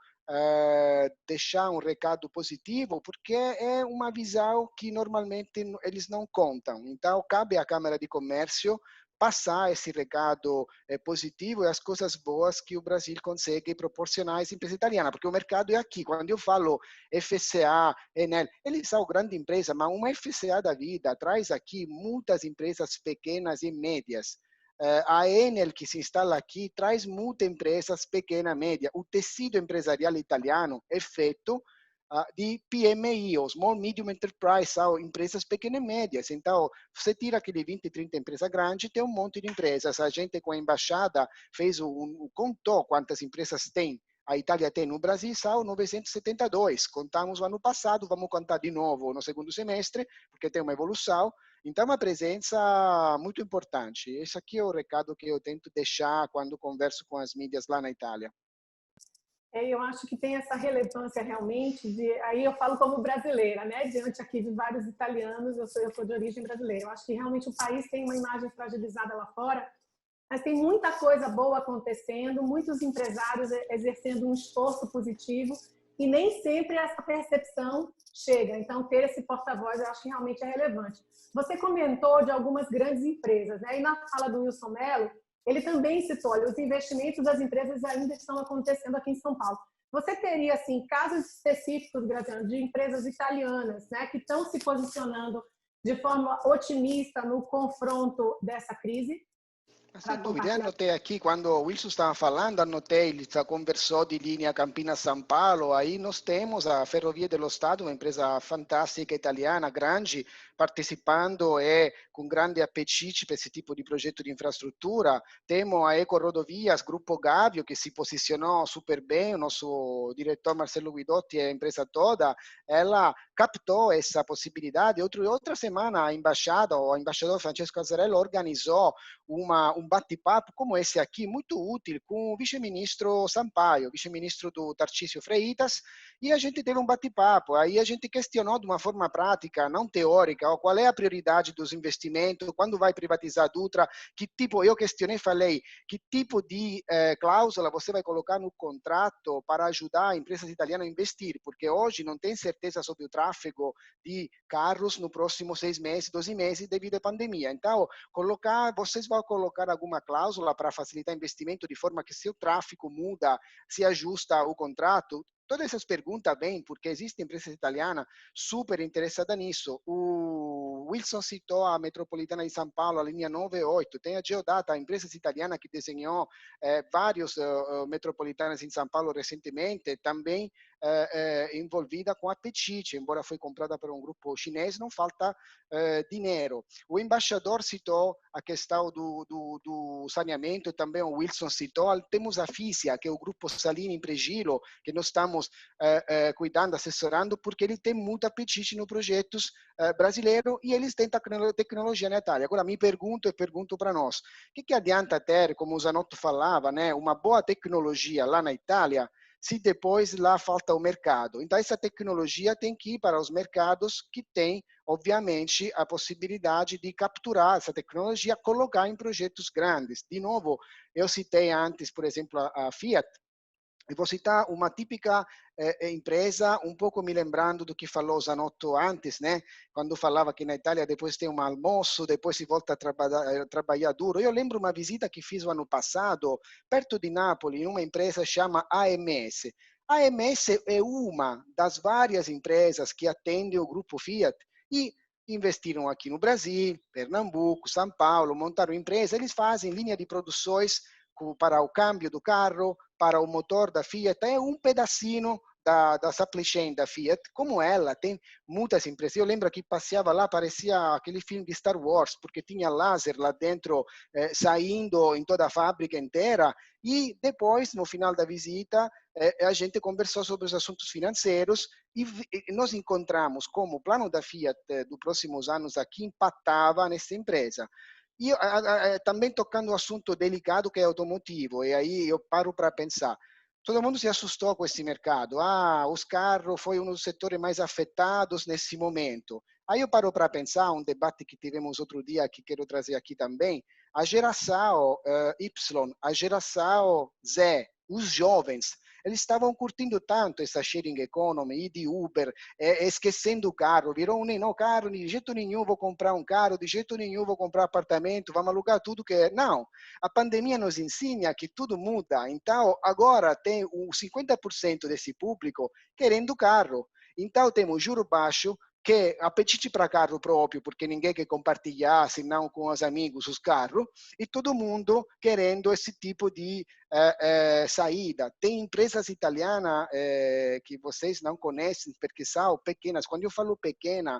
deixar um recado positivo, porque é uma visão que normalmente eles não contam. Então, cabe à Câmara de Comércio passar esse recado positivo e as coisas boas que o Brasil consegue proporcionar às empresas italianas, porque o mercado é aqui. Quando eu falo FCA, Enel, eles são grande empresa, mas uma FCA da vida traz aqui muitas empresas pequenas e médias. A Enel, que se instala aqui, traz muitas empresas pequenas e médias. O tecido empresarial italiano é feito de PMI, ou Small Medium Enterprise, são empresas pequenas e médias. Então, você tira aquele 20, 30 empresas grandes, tem um monte de empresas. A gente, com a embaixada, contou quantas empresas tem. A Itália tem no Brasil, são 972. Contamos o ano passado, vamos contar de novo no segundo semestre, porque tem uma evolução. Então, é uma presença muito importante. Esse aqui é o recado que eu tento deixar quando converso com as mídias lá na Itália. Eu acho que tem essa relevância realmente, aí eu falo como brasileira, né? Diante aqui de vários italianos, eu sou de origem brasileira. Eu acho que realmente o país tem uma imagem fragilizada lá fora, mas tem muita coisa boa acontecendo, muitos empresários exercendo um esforço positivo, e nem sempre essa percepção chega. Então, ter esse porta-voz, eu acho que realmente é relevante. Você comentou de algumas grandes empresas, né? E na fala do Wilson Mello, ele também citou, olha, os investimentos das empresas ainda estão acontecendo aqui em São Paulo. Você teria, assim, casos específicos, Graziano, de empresas italianas, né, que estão se posicionando de forma otimista no confronto dessa crise? Sem dúvida, eu anotei aqui, quando o Wilson estava falando, anotei, ele conversou de linha Campinas-São Paulo, aí nós temos a Ferrovie dello Stato, uma empresa fantástica italiana, grande, participando e com grande apetite para esse tipo de projeto de infraestrutura. Temos a Eco Rodovias, Gruppo Gavio, que se posicionou super bem, o nosso diretor Marcelo Guidotti e a empresa toda, ela captou essa possibilidade. Outra semana, a embaixada, o embaixador Francesco Azzarello organizou um bate-papo como esse aqui, muito útil, com o vice-ministro Sampaio, vice-ministro do Tarcísio Freitas, e a gente teve um bate-papo. Aí a gente questionou de uma forma prática, não teórica, qual é a prioridade dos investimentos, quando vai privatizar a Dutra, que tipo, eu questionei e falei, que tipo de cláusula você vai colocar no contrato para ajudar empresas italianas a investir, porque hoje não tem certeza sobre o tráfego de carros no próximo 6 meses, 12 meses, devido à pandemia. Então, vocês vão colocar alguma cláusula para facilitar investimento de forma que se o tráfego muda, se ajusta o contrato? Todas essas perguntas vêm porque existe empresa italiana super interessada nisso. O Wilson citou a Metropolitana de São Paulo, a linha 9 e 8. Tem a Geodata, a empresa italiana que desenhou vários metropolitanas em São Paulo recentemente, também envolvida com apetite, embora foi comprada por um grupo chinês, não falta dinheiro. O embaixador citou a questão do saneamento, também o Wilson citou. Temos a Fisia, que é o grupo Salini em Pregilo, que nós estamos cuidando, assessorando, porque ele tem muito apetite nos projetos brasileiros e eles têm tecnologia na Itália. Agora, me pergunto para nós, o que adianta ter, como o Zanotto falava, né, uma boa tecnologia lá na Itália, se depois lá falta o mercado? Então, essa tecnologia tem que ir para os mercados que têm, obviamente, a possibilidade de capturar essa tecnologia, colocar em projetos grandes. De novo, eu citei antes, por exemplo, a Fiat. E vou citar uma típica empresa, um pouco me lembrando do que falou Zanotto antes, né? Quando falava que na Itália depois tem um almoço, depois se volta a trabalhar duro. Eu lembro uma visita que fiz o ano passado, perto de Nápoles, em uma empresa chama AMS. A AMS é uma das várias empresas que atende o grupo Fiat e investiram aqui no Brasil, Pernambuco, São Paulo, montaram empresa. Eles fazem linha de produções para o câmbio do carro, para o motor da Fiat, é um pedacinho da supply chain da Fiat, como ela tem muitas empresas. Eu lembro que passeava lá, parecia aquele filme de Star Wars, porque tinha laser lá dentro, saindo em toda a fábrica inteira. E depois, no final da visita, a gente conversou sobre os assuntos financeiros e nós encontramos como o plano da Fiat dos próximos anos aqui impactava nessa empresa. E também tocando um assunto delicado que é automotivo, e aí eu paro para pensar. Todo mundo se assustou com esse mercado. Os carros foi um dos setores mais afetados nesse momento. Aí eu paro para pensar, um debate que tivemos outro dia, que quero trazer aqui também, a geração Y, a geração Z, os jovens, eles estavam curtindo tanto essa sharing economy, de Uber, esquecendo o carro, virou não, carro, de jeito nenhum vou comprar um carro, de jeito nenhum vou comprar apartamento, vamos alugar tudo que é. Não, a pandemia nos ensina que tudo muda, então agora tem 50% desse público querendo carro, então temos juro baixo, que apetite para carro próprio, porque ninguém quer compartilhar, senão com os amigos, os carros, e todo mundo querendo esse tipo de saída. Tem empresas italianas que vocês não conhecem, porque são pequenas. Quando eu falo pequena,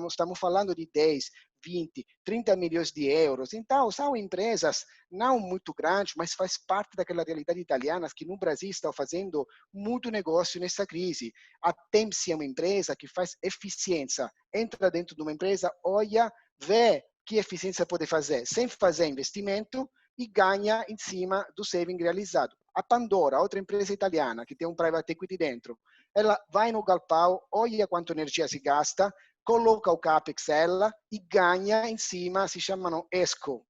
estamos falando de 10, 20, 30 milhões de euros. Então, são empresas não muito grandes, mas faz parte daquela realidade italiana que no Brasil estão fazendo muito negócio nessa crise. A Tempsi é uma empresa que faz eficiência. Entra dentro de uma empresa, olha, vê que eficiência pode fazer, sem fazer investimento, e ganha em cima do saving realizado. A Pandora, outra empresa italiana que tem um private equity dentro, ela vai no galpão, olha quanto energia se gasta, coloca o capex ela e ganha em cima, se chamam ESCO,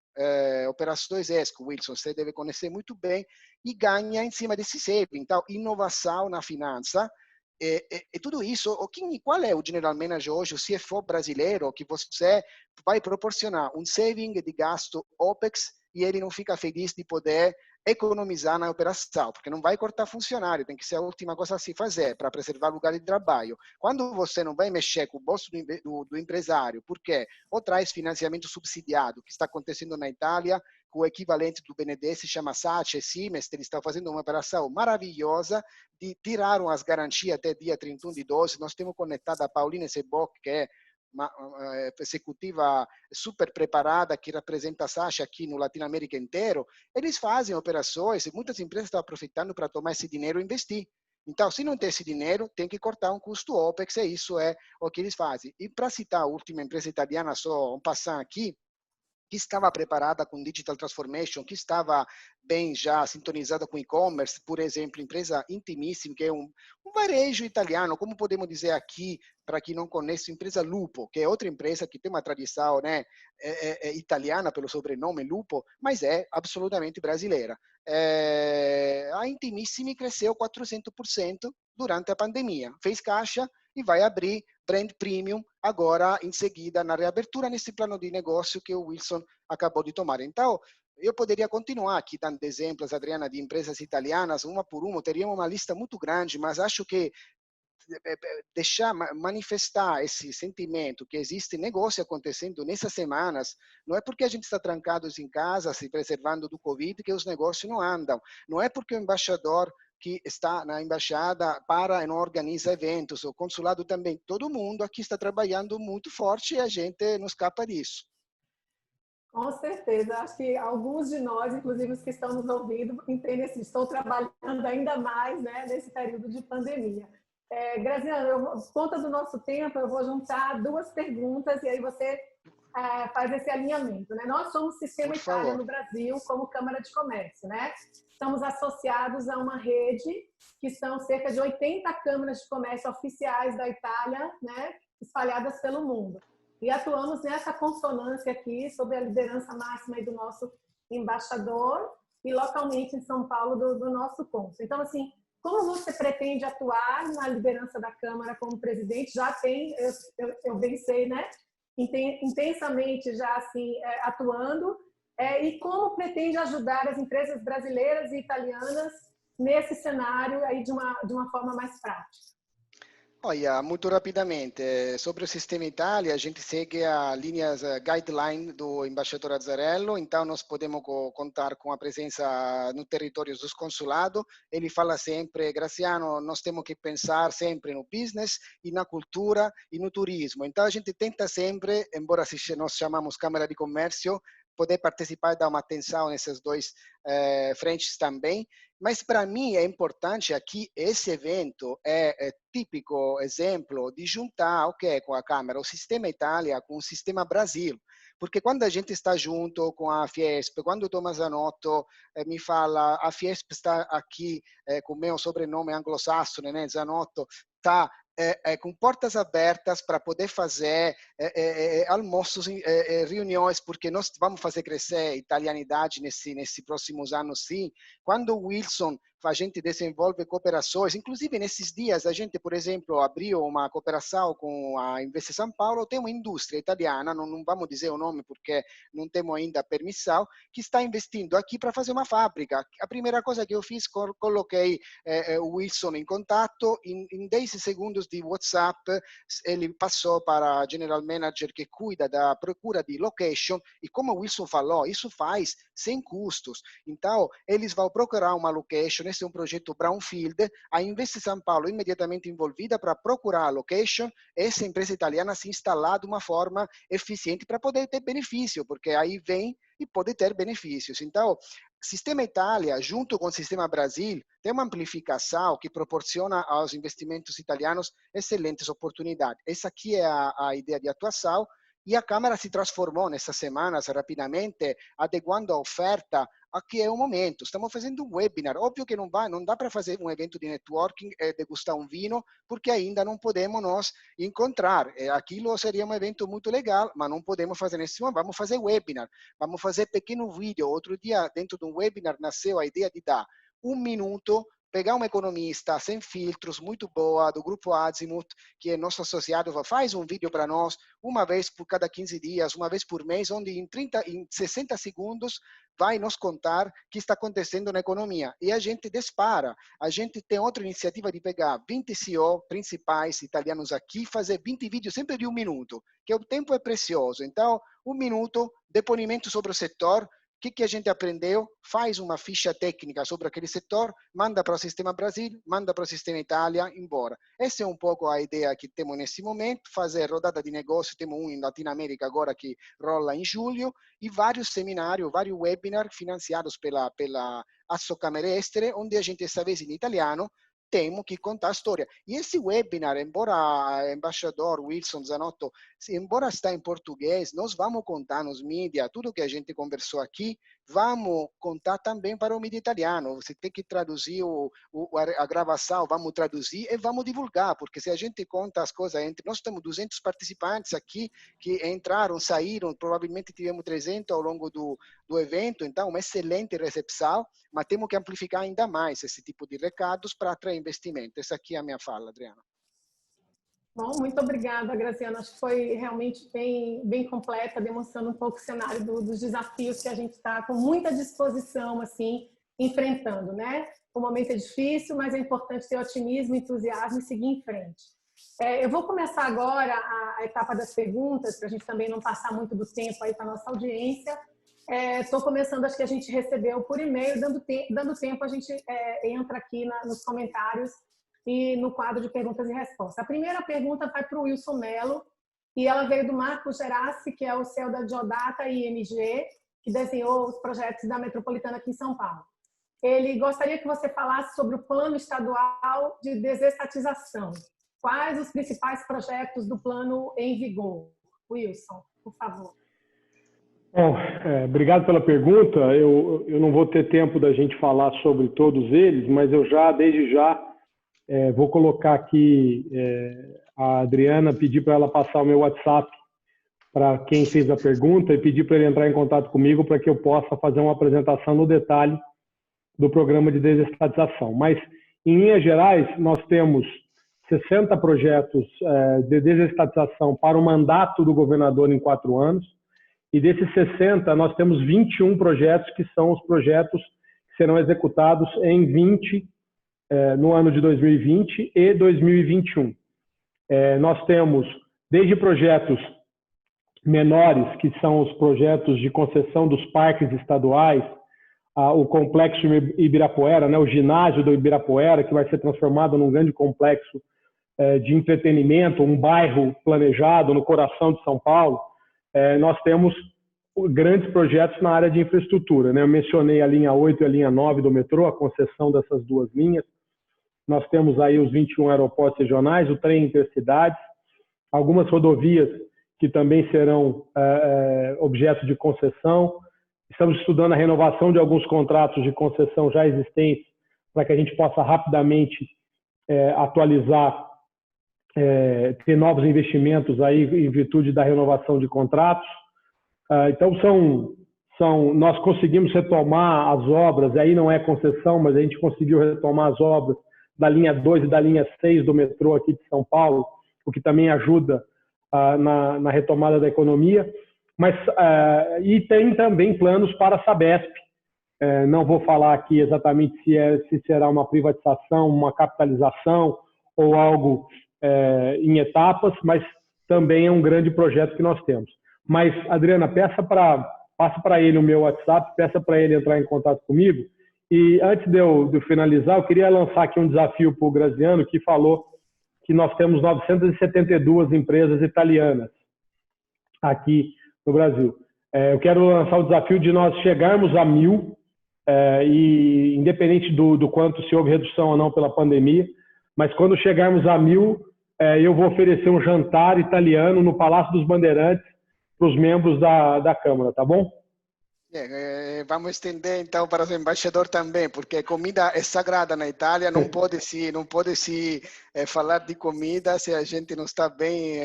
operações ESCO, Wilson, você deve conhecer muito bem, e ganha em cima desse saving. Então, inovação na finança, e tudo isso, qual é o general manager hoje, o CFO brasileiro, que você vai proporcionar um saving de gasto OPEX e ele não fica feliz de poder economizar na operação, porque não vai cortar funcionário, tem que ser a última coisa a se fazer para preservar o lugar de trabalho. Quando você não vai mexer com o bolso do empresário, porque ou traz financiamento subsidiado, que está acontecendo na Itália, com o equivalente do BNDES, se chama SACE e Siemens, eles estão fazendo uma operação maravilhosa de tirar as garantias até dia 31/12. Nós temos conectado a Paulina Seboc, que é uma executiva super preparada que representa a SACE aqui no Latinoamérica inteiro. Eles fazem operações e muitas empresas estão aproveitando para tomar esse dinheiro e investir. Então, se não tem esse dinheiro, tem que cortar um custo OPEX, e isso é o que eles fazem. E para citar a última empresa italiana, só um passant aqui, que estava preparada com Digital Transformation, que estava bem já sintonizada com e-commerce, por exemplo, empresa Intimissimi, que é um varejo italiano, como podemos dizer aqui, para quem não conhece, empresa Lupo, que é outra empresa que tem uma tradição, né, italiana pelo sobrenome Lupo, mas é absolutamente brasileira. A Intimissimi cresceu 400% durante a pandemia, fez caixa e vai abrir brand premium agora em seguida na reabertura nesse plano de negócio que o Wilson acabou de tomar. Então, eu poderia continuar aqui dando exemplos, Adriana, de empresas italianas, uma por uma, teríamos uma lista muito grande, mas acho que deixar manifestar esse sentimento que existe negócio acontecendo nessas semanas, não é porque a gente está trancados em casa, se preservando do Covid, que os negócios não andam. Não é porque o embaixador que está na embaixada para e não organiza eventos, o consulado também, todo mundo aqui está trabalhando muito forte e a gente não escapa disso. Com certeza, acho que alguns de nós, inclusive os que estão nos ouvindo, entendem assim, estou trabalhando ainda mais, né, nesse período de pandemia. Graziano, por conta do nosso tempo, eu vou juntar duas perguntas e aí você faz esse alinhamento, né? Nós somos Sistema Itália no Brasil como Câmara de Comércio, né? Estamos associados a uma rede que são cerca de 80 câmaras de comércio oficiais da Itália, né, espalhadas pelo mundo. E atuamos nessa consonância aqui, sob a liderança máxima aí do nosso embaixador e localmente em São Paulo do nosso cônsul. Então, assim, como você pretende atuar na liderança da Câmara como presidente? Já tem, eu bem sei, né? Intensamente já assim, atuando. E como pretende ajudar as empresas brasileiras e italianas nesse cenário aí de uma forma mais prática? Olha, muito rapidamente, sobre o Sistema Itália, a gente segue a linhas guideline do embaixador Azzarello, então nós podemos contar com a presença no território dos consulados. Ele fala sempre, Graziano, nós temos que pensar sempre no business, e na cultura e no turismo. Então a gente tenta sempre, embora nós chamamos Câmara de Comércio, poder participar e dar uma atenção nessas dois frentes também. Mas para mim é importante aqui, esse evento é típico exemplo de juntar com a Câmara, o Sistema Itália com o Sistema Brasil. Porque quando a gente está junto com a Fiesp, quando o Thomas Zanotto me fala, a Fiesp está aqui com o meu sobrenome anglo-sassone, né? Zanotto, está com portas abertas para poder fazer almoços, reuniões, porque nós vamos fazer crescer a italianidade nesses próximos anos, sim. Quando o Wilson, a gente desenvolve cooperações, inclusive nesses dias a gente, por exemplo, abriu uma cooperação com a Invest São Paulo, tem uma indústria italiana, não vamos dizer o nome porque não temos ainda permissão, que está investindo aqui para fazer uma fábrica. A primeira coisa que eu fiz, coloquei o Wilson em contato, em 10 segundos de WhatsApp, ele passou para a General Manager que cuida da procura de location, e como o Wilson falou, isso faz sem custos. Então, eles vão procurar uma location, esse é um projeto Brownfield, a Invest São Paulo imediatamente envolvida para procurar a location, essa empresa italiana se instalar de uma forma eficiente para poder ter benefício, porque aí vem e pode ter benefícios. Então, Sistema Itália, junto com o Sistema Brasil, tem uma amplificação que proporciona aos investimentos italianos excelentes oportunidades. Essa aqui é a ideia de atuação, e a Câmara se transformou nessas semanas rapidamente, adequando a oferta a que é o momento. Estamos fazendo um webinar. Óbvio que não dá para fazer um evento de networking, degustar um vinho, porque ainda não podemos nos encontrar. Aquilo seria um evento muito legal, mas não podemos fazer nesse momento. Vamos fazer webinar, vamos fazer pequeno vídeo. Outro dia, dentro de um webinar, nasceu a ideia de dar 1 minuto, pegar um economista sem filtros, muito boa, do grupo Azimut, que é nosso associado, faz um vídeo para nós, uma vez por cada 15 dias, uma vez por mês, onde em 60 segundos vai nos contar o que está acontecendo na economia. E a gente dispara. A gente tem outra iniciativa de pegar 20 CEO principais italianos aqui e fazer 20 vídeos sempre de 1 minuto, que o tempo é precioso. Então, 1 minuto, depoimento sobre o setor, o que a gente aprendeu, faz uma ficha técnica sobre aquele setor, manda para o Sistema Brasil, manda para o Sistema Itália, embora. Essa é um pouco a ideia que temos nesse momento, fazer rodada de negócio, temos um em Latinoamérica agora que rola em julho, e vários seminários, vários webinars financiados pela Assocamere Estere, onde a gente, essa vez em italiano, temos que contar a história. E esse webinar, embora o embaixador Wilson Zanotto, embora está em português, nós vamos contar nos mídias, tudo que a gente conversou aqui, vamos contar também para o mídia italiano. Você tem que traduzir a gravação, vamos traduzir e vamos divulgar, porque se a gente conta as coisas, nós temos 200 participantes aqui que entraram, saíram, provavelmente tivemos 300 ao longo do evento, então uma excelente recepção, mas temos que amplificar ainda mais esse tipo de recados para atrair investimento. Essa aqui é a minha fala, Adriana. Bom, muito obrigada, Graziano. Acho que foi realmente bem completa, demonstrando um pouco o cenário dos desafios que a gente está com muita disposição, assim, enfrentando, né? O momento é difícil, mas é importante ter otimismo, entusiasmo e seguir em frente. Eu vou começar agora a etapa das perguntas, para a gente também não passar muito do tempo aí para a nossa audiência. Estou começando, acho que a gente recebeu por e-mail, dando tempo, a gente entra aqui nos comentários e no quadro de perguntas e respostas. A primeira pergunta vai para o Wilson Mello, e ela veio do Marco Gerassi, que é o CEO da Geodata IMG, que desenhou os projetos da Metropolitana aqui em São Paulo. Ele gostaria que você falasse sobre o plano estadual de desestatização. Quais os principais projetos do plano em vigor? Wilson, por favor. Bom, obrigado pela pergunta. Eu não vou ter tempo da gente falar sobre todos eles, mas eu desde já, vou colocar aqui a Adriana, pedir para ela passar o meu WhatsApp para quem fez a pergunta e pedir para ele entrar em contato comigo para que eu possa fazer uma apresentação no detalhe do programa de desestatização. Mas, em linhas gerais, nós temos 60 projetos de desestatização para o mandato do governador em 4 anos, e desses 60, nós temos 21 projetos que são os projetos que serão executados em 20 no ano de 2020 e 2021. Nós temos desde projetos menores, que são os projetos de concessão dos parques estaduais, o complexo Ibirapuera, né, o ginásio do Ibirapuera, que vai ser transformado num grande complexo de entretenimento, um bairro planejado no coração de São Paulo. Nós temos grandes projetos na área de infraestrutura, né? Eu mencionei a linha 8 e a linha 9 do metrô, a concessão dessas duas linhas. Nós temos aí os 21 aeroportos regionais, o trem intercidades, algumas rodovias que também serão objeto de concessão. Estamos estudando a renovação de alguns contratos de concessão já existentes para que a gente possa rapidamente atualizar, ter novos investimentos aí em virtude da renovação de contratos. Então, nós conseguimos retomar as obras, aí não é concessão, mas a gente conseguiu retomar as obras da linha 2 e da linha 6 do metrô aqui de São Paulo, o que também ajuda na retomada da economia. E tem também planos para a Sabesp. Não vou falar aqui exatamente se será uma privatização, uma capitalização ou algo em etapas, mas também é um grande projeto que nós temos. Mas, Adriana, passa para ele o meu WhatsApp, peça para ele entrar em contato comigo. E antes de eu finalizar, eu queria lançar aqui um desafio para o Graziano, que falou que nós temos 972 empresas italianas aqui no Brasil. Eu quero lançar o desafio de nós chegarmos a 1.000, e independente do quanto se houve redução ou não pela pandemia, mas quando chegarmos a 1.000, eu vou oferecer um jantar italiano no Palácio dos Bandeirantes para os membros da Câmara, tá bom? Vamos estender então para o embaixador também, porque comida é sagrada na Itália, não pode se falar de comida se a gente não está bem.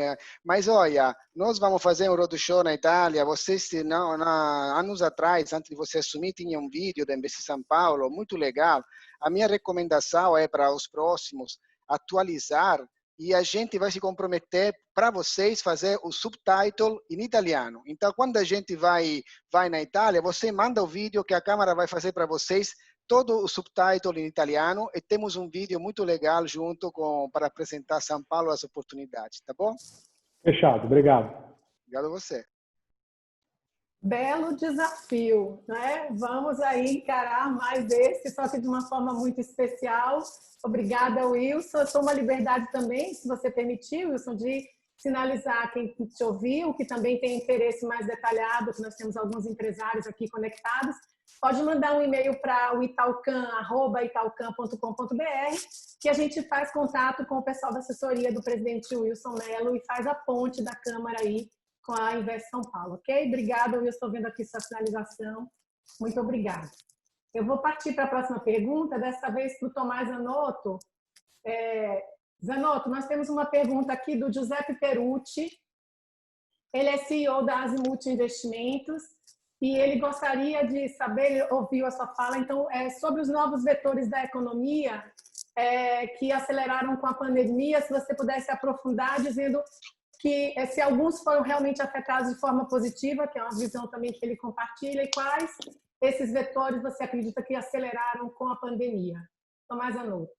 Mas olha, nós vamos fazer um roadshow na Itália. Vocês, anos atrás, antes de você assumir, tinha um vídeo da Invest São Paulo, muito legal. A minha recomendação é para os próximos atualizar, e a gente vai se comprometer para vocês fazer o subtitle em italiano. Então, quando a gente vai na Itália, você manda o vídeo que a Câmara vai fazer para vocês, todo o subtitle em italiano, e temos um vídeo muito legal junto para apresentar São Paulo as oportunidades, tá bom? Fechado, obrigado. Obrigado a você. Belo desafio, né? Vamos aí encarar mais esse, só que de uma forma muito especial. Obrigada, Wilson. Eu sou uma liberdade também, se você permitir, Wilson, de sinalizar quem te ouviu, que também tem interesse mais detalhado, que nós temos alguns empresários aqui conectados. Pode mandar um e-mail para o italcan@italcan.com.br, que a gente faz contato com o pessoal da assessoria do presidente Wilson Mello e faz a ponte da Câmara aí com a Invest São Paulo, ok? Obrigada, eu estou vendo aqui sua finalização. Muito obrigada. Eu vou partir para a próxima pergunta, dessa vez para o Tomás Zanotto. Zanotto, nós temos uma pergunta aqui do Giuseppe Perucci. Ele é CEO da Azimuth Investimentos e ele gostaria de saber, ele ouviu a sua fala, então, sobre os novos vetores da economia que aceleraram com a pandemia, se você pudesse aprofundar, dizendo que se alguns foram realmente afetados de forma positiva, que é uma visão também que ele compartilha, e quais esses vetores você acredita que aceleraram com a pandemia? Tomás Zanotto.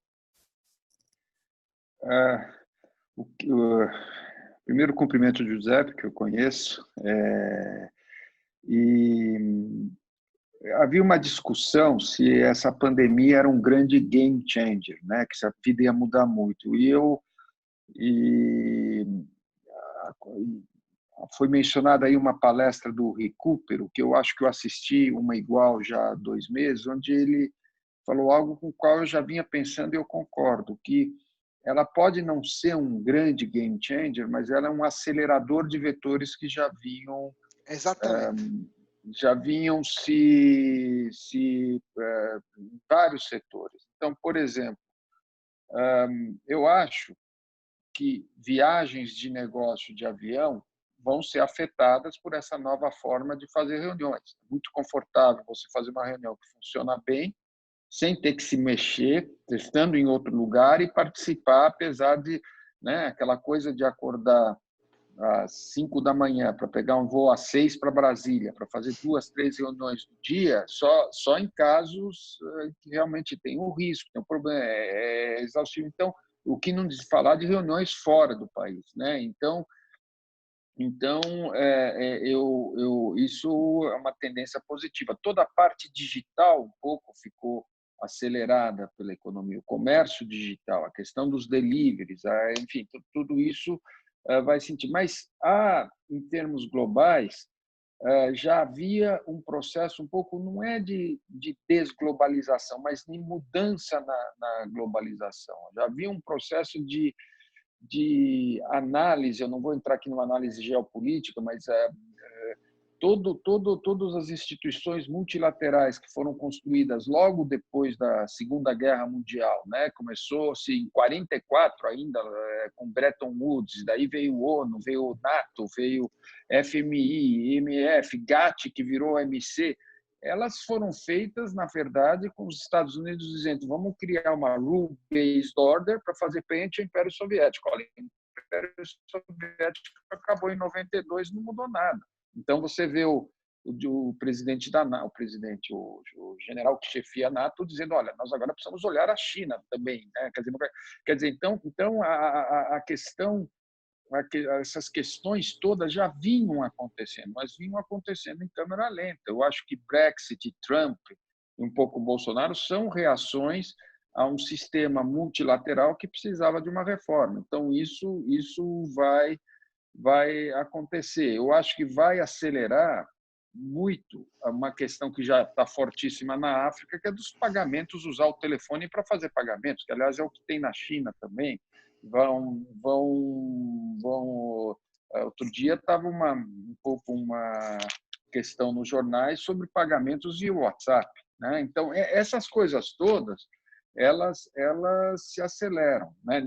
Primeiro, cumprimento de Giuseppe, que eu conheço, e havia uma discussão se essa pandemia era um grande game changer, né? Que essa vida ia mudar muito. Foi mencionada aí uma palestra do Recupero, que eu acho que eu assisti uma igual já há 2 meses, onde ele falou algo com o qual eu já vinha pensando e eu concordo, que ela pode não ser um grande game changer, mas ela é um acelerador de vetores que já vinham em vários setores. Então, por exemplo, eu acho que viagens de negócio de avião vão ser afetadas por essa nova forma de fazer reuniões. É muito confortável você fazer uma reunião que funciona bem, sem ter que se mexer, estando em outro lugar e participar, apesar de, né, aquela coisa de acordar às 5 da manhã para pegar um voo às 6 para Brasília, para fazer 2, 3 reuniões no dia, só em casos que realmente tem um risco, tem um problema, é exaustivo. Então, o que não se falar de reuniões fora do país, né? Então isso é uma tendência positiva. Toda a parte digital um pouco ficou acelerada pela economia, o comércio digital, a questão dos deliveries, enfim, tudo isso vai sentir. Mas, em termos globais, já havia um processo um pouco, não é de desglobalização, mas de mudança na globalização. Já havia um processo de análise, eu não vou entrar aqui numa análise geopolítica, mas todas as instituições multilaterais que foram construídas logo depois da Segunda Guerra Mundial, né? Começou-se em 44 ainda, com Bretton Woods, daí veio o ONU, veio o NATO, veio FMI, IMF, GATT, que virou OMC. Elas foram feitas, na verdade, com os Estados Unidos dizendo: vamos criar uma rule-based order para fazer frente ao Império Soviético. Olha, o Império Soviético acabou em 92, não mudou nada. Então, você vê o presidente da NATO, o general que chefia a NATO, dizendo: olha, nós agora precisamos olhar a China também, né? Quer dizer, então a questão, essas questões todas já vinham acontecendo, mas vinham acontecendo em câmera lenta. Eu acho que Brexit, Trump e um pouco Bolsonaro são reações a um sistema multilateral que precisava de uma reforma. Então, isso vai acontecer. Eu acho que vai acelerar muito uma questão que já está fortíssima na África, que é dos pagamentos, usar o telefone para fazer pagamentos, que, aliás, é o que tem na China também. Outro dia estava um pouco uma questão nos jornais sobre pagamentos via WhatsApp, né? Então, essas coisas todas, elas se aceleram, né?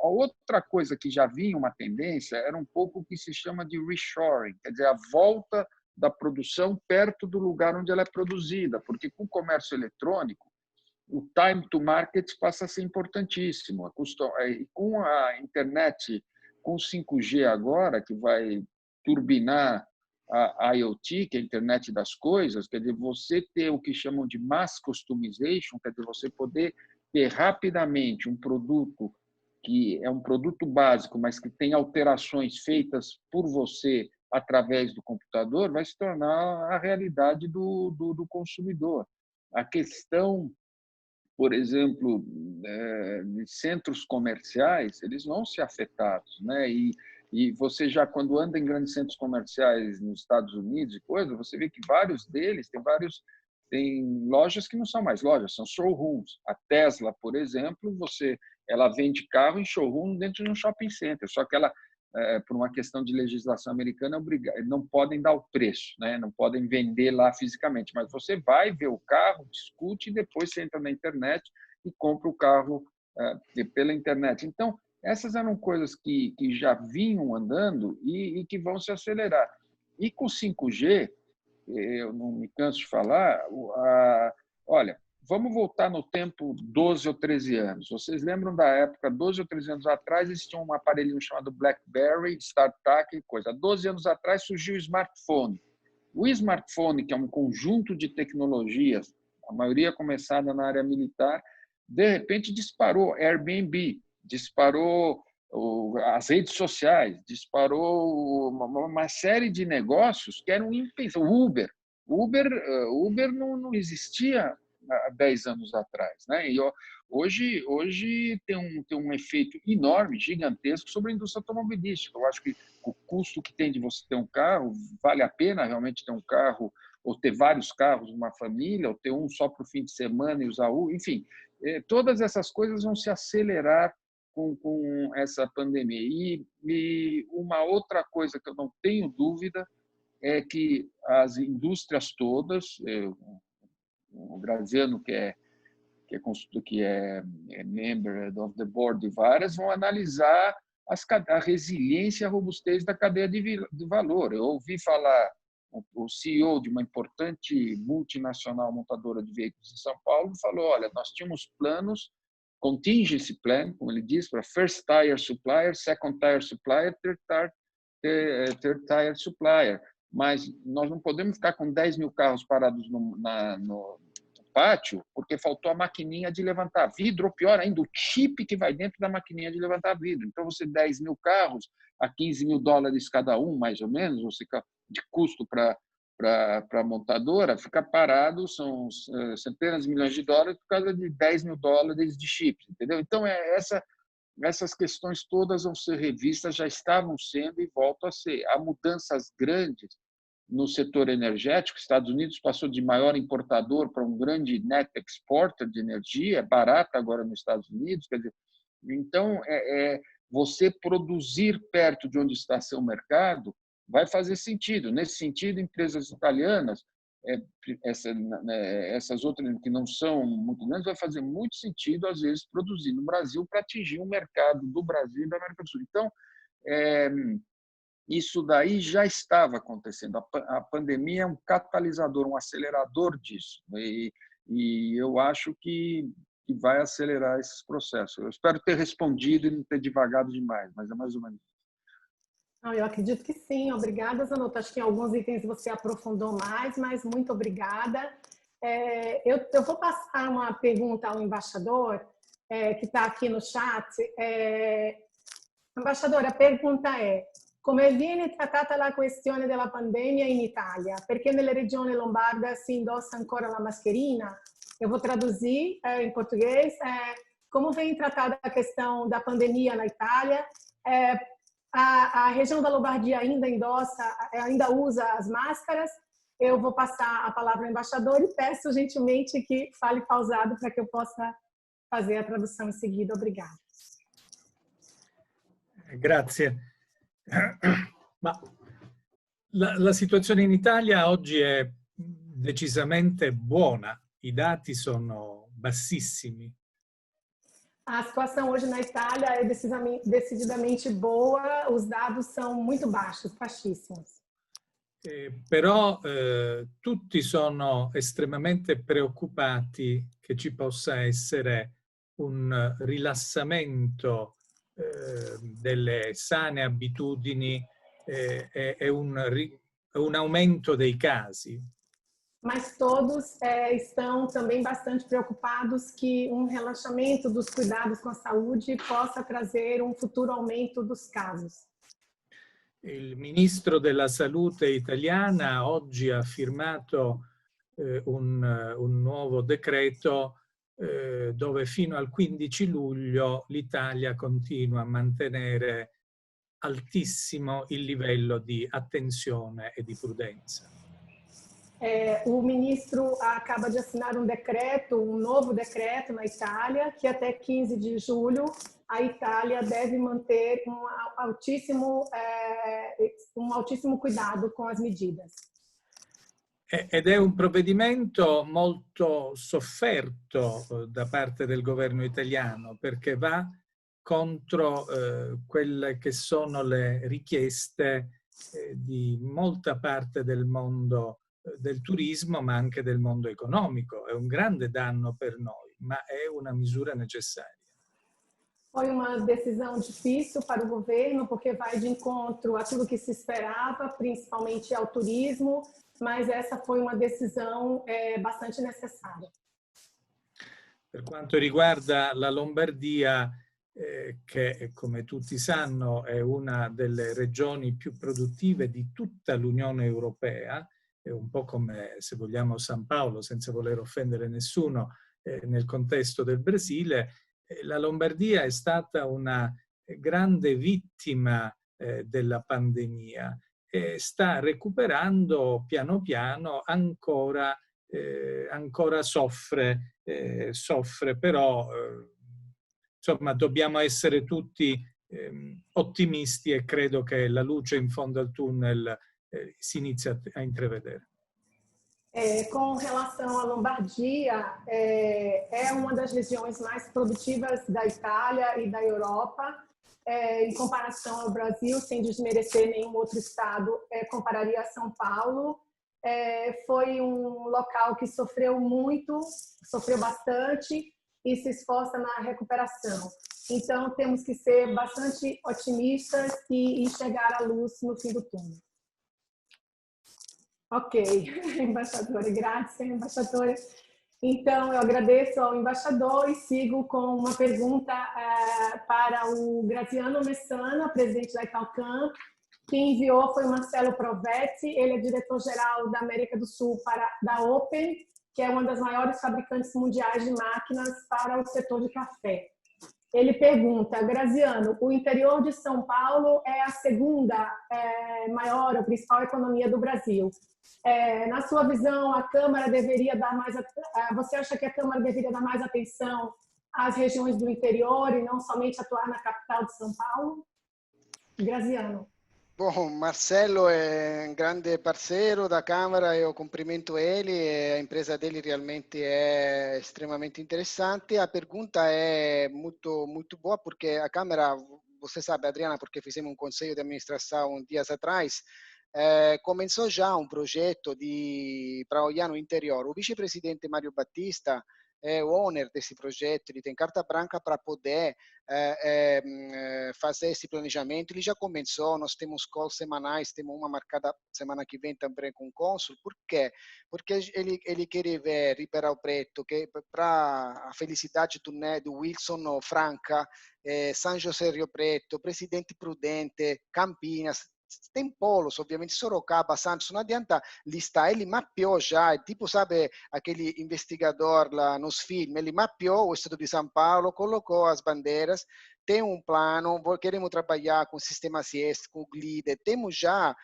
A outra coisa que já vinha uma tendência era um pouco o que se chama de reshoring, quer dizer, a volta da produção perto do lugar onde ela é produzida, porque com o comércio eletrônico, o time to market passa a ser importantíssimo. Com a internet, com o 5G agora, que vai turbinar a IoT, que é a internet das coisas, quer dizer, você ter o que chamam de mass customization, quer dizer, você poder ter rapidamente um produto que é um produto básico, mas que tem alterações feitas por você através do computador, vai se tornar a realidade do consumidor. A questão, por exemplo, de centros comerciais, eles vão ser afetados, né? E você já, quando anda em grandes centros comerciais nos Estados Unidos e coisa, você vê que vários deles tem lojas que não são mais lojas, são showrooms. A Tesla, por exemplo, ela vende carro em showroom dentro de um shopping center, só que ela, por uma questão de legislação americana, não podem dar o preço, né? Não podem vender lá fisicamente, mas você vai ver o carro, discute e depois você entra na internet e compra o carro pela internet. Então, essas eram coisas que já vinham andando e que vão se acelerar. E com 5G, eu não me canso de falar, olha, vamos voltar no tempo 12 ou 13 anos. Vocês lembram da época, 12 ou 13 anos atrás, existia um aparelhinho chamado BlackBerry, StarTAC e coisa. 12 anos atrás surgiu o smartphone. O smartphone, que é um conjunto de tecnologias, a maioria começada na área militar, de repente disparou Airbnb, disparou as redes sociais, disparou uma série de negócios que eram impensáveis. Uber não existia há 10 anos atrás, né? E hoje tem um efeito enorme, gigantesco sobre a indústria automobilística. Eu acho que o custo que tem de você ter um carro, vale a pena realmente ter um carro, ou ter vários carros numa família, ou ter um só para o fim de semana e usar enfim, todas essas coisas vão se acelerar com essa pandemia. E uma outra coisa que eu não tenho dúvida é que as indústrias todas, o Graziano, que é member of the board de várias, vão analisar a resiliência e a robustez da cadeia de valor. Eu ouvi falar, o CEO de uma importante multinacional montadora de veículos em São Paulo falou: olha, nós tínhamos planos, contingency plan, como ele diz, para first tier supplier, second tier supplier, third tier supplier, mas nós não podemos ficar com 10 mil carros parados pátio porque faltou a maquininha de levantar vidro, ou pior ainda, o chip que vai dentro da maquininha de levantar vidro. Então, você 10 mil carros a 15 mil dólares cada um, mais ou menos, você de custo para a montadora, fica parado, são centenas de milhões de dólares por causa de 10 mil dólares de chips, entendeu? Então, essas questões todas vão ser revistas, já estavam sendo e voltam a ser. Há mudanças grandes no setor energético. Os Estados Unidos passou de maior importador para um grande net exporter de energia, barata agora nos Estados Unidos. Quer dizer, então, você produzir perto de onde está seu mercado vai fazer sentido. Nesse sentido, empresas italianas, essas outras que não são muito grandes, vai fazer muito sentido, às vezes, produzir no Brasil para atingir o mercado do Brasil e da América do Sul. Então, isso daí já estava acontecendo. A pandemia é um catalisador, um acelerador disso. E eu acho que vai acelerar esses processos. Eu espero ter respondido e não ter divagado demais, mas é mais ou menos. Não, eu acredito que sim. Obrigada, Zanotto. Acho que em alguns itens você aprofundou mais, mas muito obrigada. Eu vou passar uma pergunta ao embaixador, que está aqui no chat. Embaixador, a pergunta é: come viene trattata la questione della pandemia in Italia? Perché nelle regioni lombarda si indossa ancora la mascherina? Eu vou traduzir em português. Como vem tratada a questão da pandemia na Itália? A região da Lombardia ainda usa as máscaras. Eu vou passar a palavra ao embaixador e peço gentilmente que fale pausado para que eu possa fazer a tradução em seguida. Obrigada. Grazie. Ma la situazione in Italia oggi è decisamente buona. I dati sono bassissimi. A situação hoje na Itália é decididamente boa, os dados são muito baixos, baixíssimos. Però tutti sono estremamente preoccupati che ci possa essere un rilassamento delle sane abitudini e un aumento dei casi. Mas todos estão também bastante preocupados que um relaxamento dos cuidados com a saúde possa trazer um futuro aumento dos casos. Il ministro della Salute italiana oggi ha firmato un nuovo decreto dove fino al 15 luglio l'Italia continua a mantenere altissimo il livello di attenzione e di prudenza. O ministro acaba de assinar um novo decreto na Itália, que até 15 de julho a Itália deve manter um altíssimo cuidado com as medidas. Ed è un provvedimento molto sofferto da parte del governo italiano, perché va contro quelle che sono le richieste di molta parte del mondo del turismo, ma anche del mondo economico. È un grande danno per noi, ma è una misura necessaria. Foi uma decisão difícil para o governo, porque vai de encontro a tudo que se esperava, principalmente ao turismo, mas essa foi uma decisão bastante necessária. Per quanto riguarda la Lombardia, che come tutti sanno è una delle regioni più produttive di tutta l'Unione Europea, è un po' come, se vogliamo, San Paolo, senza voler offendere nessuno, nel contesto del Brasile, la Lombardia è stata una grande vittima della pandemia e sta recuperando piano piano, ancora soffre, però insomma dobbiamo essere tutti ottimisti e credo che la luce in fondo al tunnel si inizia a intravedere. Com relação à Lombardia, é uma das regiões mais produtivas da Itália e da Europa. Em comparação ao Brasil, sem desmerecer nenhum outro estado, compararia a São Paulo. Foi um local que sofreu muito, sofreu bastante e se esforça na recuperação. Então, temos que ser bastante otimistas e enxergar a luz no fim do túnel. Ok, embaixadora, grazie, embaixadora. Então, eu agradeço ao embaixador e sigo com uma pergunta para o Graziano Messana, presidente da Italcam. Quem enviou foi o Marcelo Provetti, ele é diretor-geral da América do Sul da Open, que é uma das maiores fabricantes mundiais de máquinas para o setor de café. Ele pergunta, Graziano, o interior de São Paulo é a segunda maior, a principal economia do Brasil. Na sua visão, a Câmara deveria dar mais... Você acha que a Câmara deveria dar mais atenção às regiões do interior e não somente atuar na capital de São Paulo? Graziano. Bom, Marcelo é um grande parceiro da Câmara, eu cumprimento ele, a empresa dele realmente é extremamente interessante. A pergunta é muito boa, porque a Câmara, você sabe, Adriana, porque fizemos um conselho de administração dias atrás, começou já um projeto para olhar no interior. O vice-presidente Mário Battista é o owner desse projeto, ele tem carta branca para poder fazer esse planejamento. Ele já começou, nós temos calls semanais, temos uma marcada semana que vem também com o cônsul. Por quê? Porque ele quer ver Ribeirão Preto, que para a felicidade do Wilson Franca, São José Rio Preto, Presidente Prudente, Campinas, tem polos, obviamente, Sorocaba, Santos, não adianta listar, ele mapeou já, tipo, sabe, aquele investigador lá nos filmes, ele mapeou o estado de São Paulo, colocou as bandeiras, tem um plano, queremos trabalhar com o sistema CIES, com o GLIDE, temos já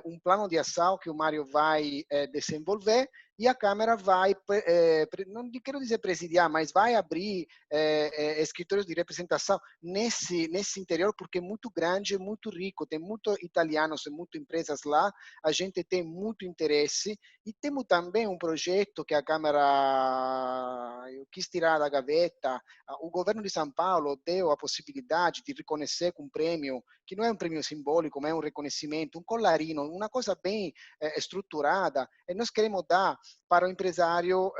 um plano de ação que o Mário vai desenvolver, e a Câmara vai, não quero dizer presidiar, mas vai abrir escritórios de representação nesse interior, porque é muito grande, muito rico, tem muitos italianos e muitas empresas lá, a gente tem muito interesse, e temos também um projeto que a Câmara quis tirar da gaveta. O governo de São Paulo deu a possibilidade de reconhecer com um prêmio, que não é um prêmio simbólico, mas é um reconhecimento, um colarinho, uma coisa bem estruturada, e nós queremos dar para o empresário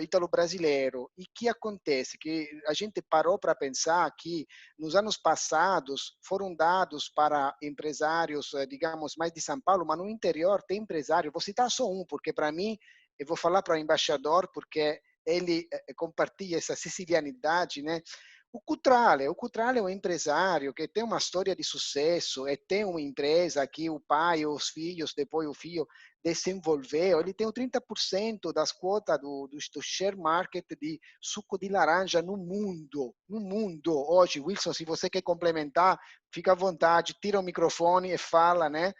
italo-brasileiro. E o que acontece? Que a gente parou para pensar que nos anos passados foram dados para empresários, digamos, mais de São Paulo, mas no interior tem empresário, vou citar só um, porque para mim, eu vou falar para o embaixador, porque ele compartilha essa sicilianidade, né? O Cutrale é um empresário que tem uma história de sucesso e tem uma empresa que o pai, os filhos, depois o filho desenvolveu. Ele tem 30% das quotas do share market de suco de laranja no mundo. No mundo. Hoje, Wilson, se você quer complementar, fica à vontade, tira o microfone e fala, né?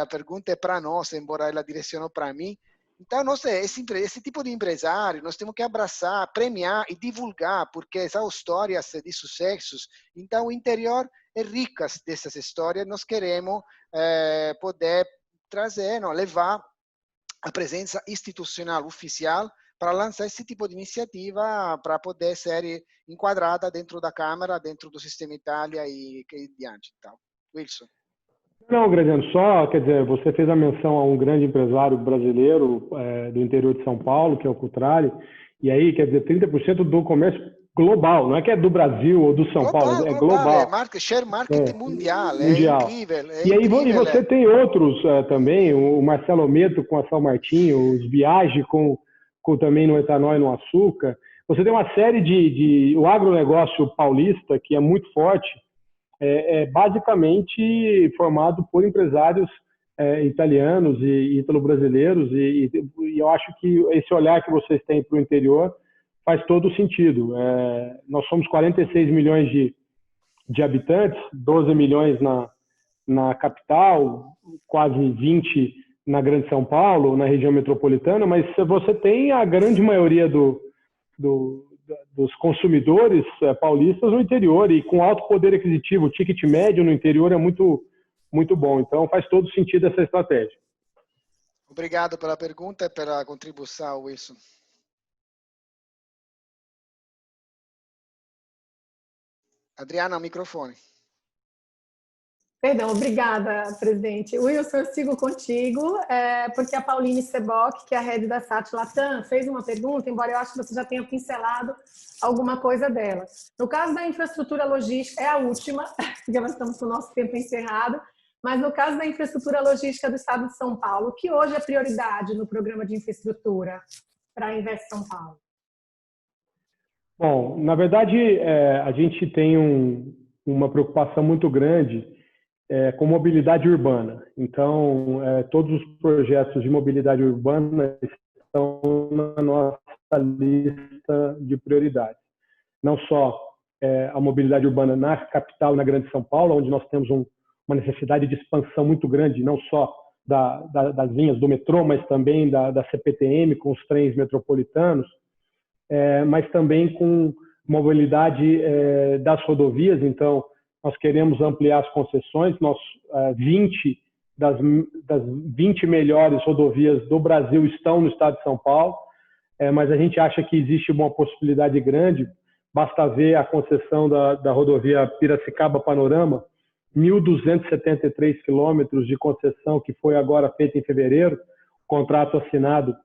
A pergunta é para nós, embora ela direcionou para mim. Então, esse tipo de empresário, nós temos que abraçar, premiar e divulgar, porque são histórias de sucessos. Então, o interior é rico dessas histórias. Nós queremos poder trazer, levar a presença institucional oficial para lançar esse tipo de iniciativa para poder ser enquadrada dentro da Câmara, dentro do sistema Itália e diante. Então, Wilson. Não, Graziano, só, quer dizer, você fez a menção a um grande empresário brasileiro do interior de São Paulo, que é o Cutrale, e aí, quer dizer, 30% do comércio global, não é que é do Brasil ou do São Paulo, é global. Share market mundial, mundial. É incrível. E aí você tem outros também, o Marcelo Meto com a São Martinho, os Viage com também no etanol e no açúcar. Você tem uma série o agronegócio paulista, que é muito forte, é basicamente formado por empresários italianos e italo-brasileiros, e eu acho que esse olhar que vocês têm para o interior faz todo o sentido. Nós somos 46 milhões de habitantes, 12 milhões na capital, quase 20 na Grande São Paulo, na região metropolitana, mas você tem a grande maioria dos consumidores paulistas no interior, e com alto poder aquisitivo, o ticket médio no interior é muito, muito bom. Então, faz todo sentido essa estratégia. Obrigado pela pergunta e pela contribuição, Wilson. Adriana, microfone. Perdão, obrigada, presidente. Wilson, eu sigo contigo, porque a Pauline Seboc, que é a head da SAT Latam, fez uma pergunta, embora eu acho que você já tenha pincelado alguma coisa dela. No caso da infraestrutura logística, é a última, porque nós estamos com o nosso tempo encerrado, mas no caso da infraestrutura logística do Estado de São Paulo, o que hoje é prioridade no programa de infraestrutura? para a Invest São Paulo? Bom, na verdade, a gente tem uma preocupação muito grande com mobilidade urbana. Então, todos os projetos de mobilidade urbana estão na nossa lista de prioridades. Não só a mobilidade urbana na capital e na Grande São Paulo, onde nós temos uma necessidade de expansão muito grande, não só das linhas do metrô, mas também da CPTM, com os trens metropolitanos, mas também com mobilidade das rodovias. Então, nós queremos ampliar as concessões. 20 das 20 melhores rodovias do Brasil estão no estado de São Paulo, mas a gente acha que existe uma possibilidade grande. Basta ver a concessão da rodovia Piracicaba-Panorama, 1.273 quilômetros de concessão, que foi agora feita em fevereiro, contrato assinado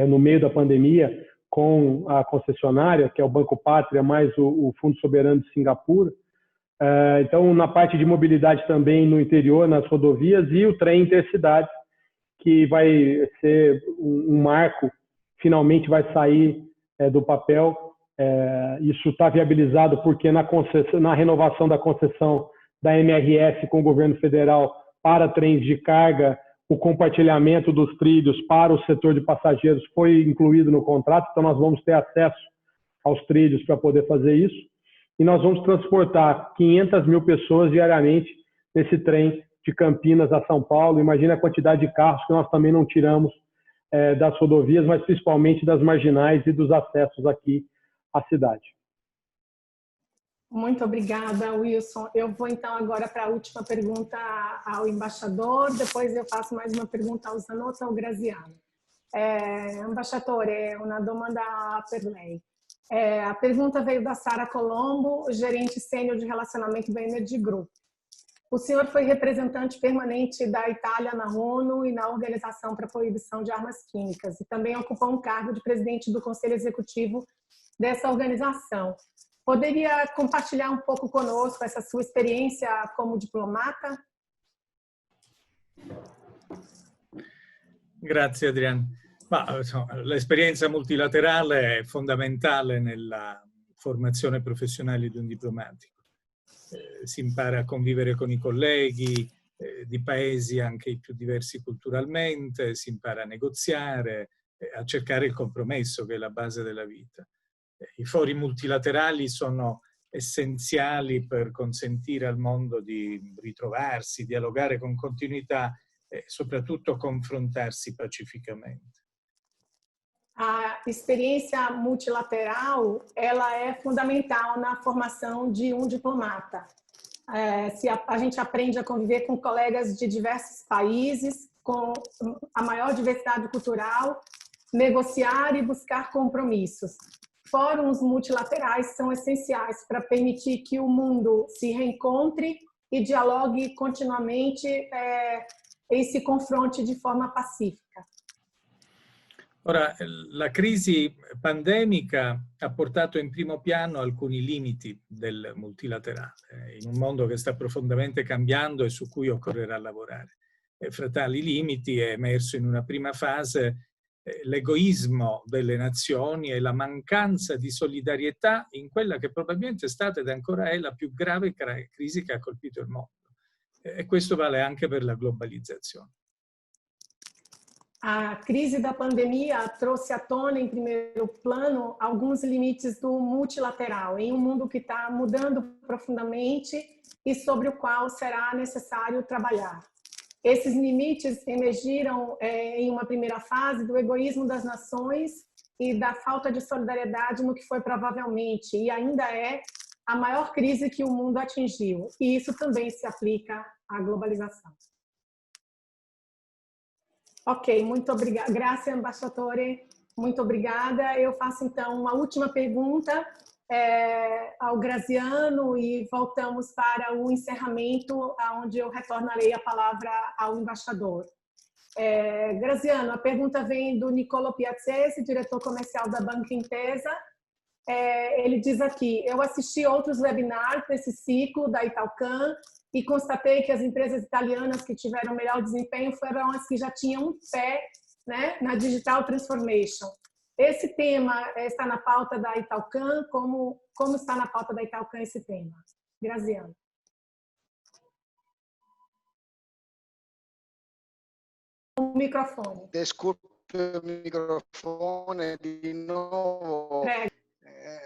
no meio da pandemia com a concessionária, que é o Banco Pátria, mais o Fundo Soberano de Singapura. Então, na parte de mobilidade também no interior, nas rodovias, e o trem intercidades, que vai ser um marco, finalmente vai sair do papel. Isso está viabilizado porque na renovação da concessão da MRS com o governo federal para trens de carga, o compartilhamento dos trilhos para o setor de passageiros foi incluído no contrato, então nós vamos ter acesso aos trilhos para poder fazer isso. E nós vamos transportar 500 mil pessoas diariamente nesse trem de Campinas a São Paulo. Imagina a quantidade de carros que nós também não tiramos das rodovias, mas principalmente das marginais e dos acessos aqui à cidade. Muito obrigada, Wilson. Eu vou então agora para a última pergunta ao embaixador, depois eu faço mais uma pergunta ao Zanotto e ao Graziano. Embaixador, uma domanda per lei. A pergunta veio da Sara Colombo, gerente sênior de relacionamento da Energy Group. O senhor foi representante permanente da Itália na ONU e na Organização para a Proibição de Armas Químicas e também ocupou um cargo de presidente do Conselho Executivo dessa organização. Poderia compartilhar um pouco conosco essa sua experiência como diplomata? Grazie Adriana. L'esperienza multilaterale è fondamentale nella formazione professionale di un diplomatico. Si impara a convivere con i colleghi di paesi anche i più diversi culturalmente, si impara a negoziare, a cercare il compromesso che è la base della vita. I fori multilaterali sono essenziali per consentire al mondo di ritrovarsi, dialogare con continuità e soprattutto confrontarsi pacificamente. A experiência multilateral, ela é fundamental na formação de um diplomata. A gente aprende a conviver com colegas de diversos países, com a maior diversidade cultural, negociar e buscar compromissos. Fóruns multilaterais são essenciais para permitir que o mundo se reencontre e dialogue continuamente e se confronte de forma pacífica. Ora, la crisi pandemica ha portato in primo piano alcuni limiti del multilaterale, in un mondo che sta profondamente cambiando e su cui occorrerà lavorare. Fra tali limiti è emerso in una prima fase l'egoismo delle nazioni e la mancanza di solidarietà in quella che probabilmente è stata ed ancora è la più grave crisi che ha colpito il mondo. E questo vale anche per la globalizzazione. A crise da pandemia trouxe à tona, em primeiro plano, alguns limites do multilateral, em um mundo que está mudando profundamente e sobre o qual será necessário trabalhar. Esses limites emergiram em uma primeira fase do egoísmo das nações e da falta de solidariedade no que foi provavelmente e ainda é a maior crise que o mundo atingiu. E isso também se aplica à globalização. Ok, muito obrigada. Grazie, ambasciatore. Muito obrigada. Eu faço, então, uma última pergunta ao Graziano e voltamos para o encerramento, onde eu retornarei a palavra ao embaixador. Graziano, a pergunta vem do Niccolò Piazzesi, diretor comercial da Banca Intesa. Ele diz aqui: eu assisti outros webinars desse ciclo da Italcan e constatei que as empresas italianas que tiveram melhor desempenho foram as que já tinham um pé né, na Digital Transformation. Esse tema está na pauta da Italcan? Como está na pauta da Italcan esse tema? Graziano. O microfone. Desculpe o microfone di nuovo.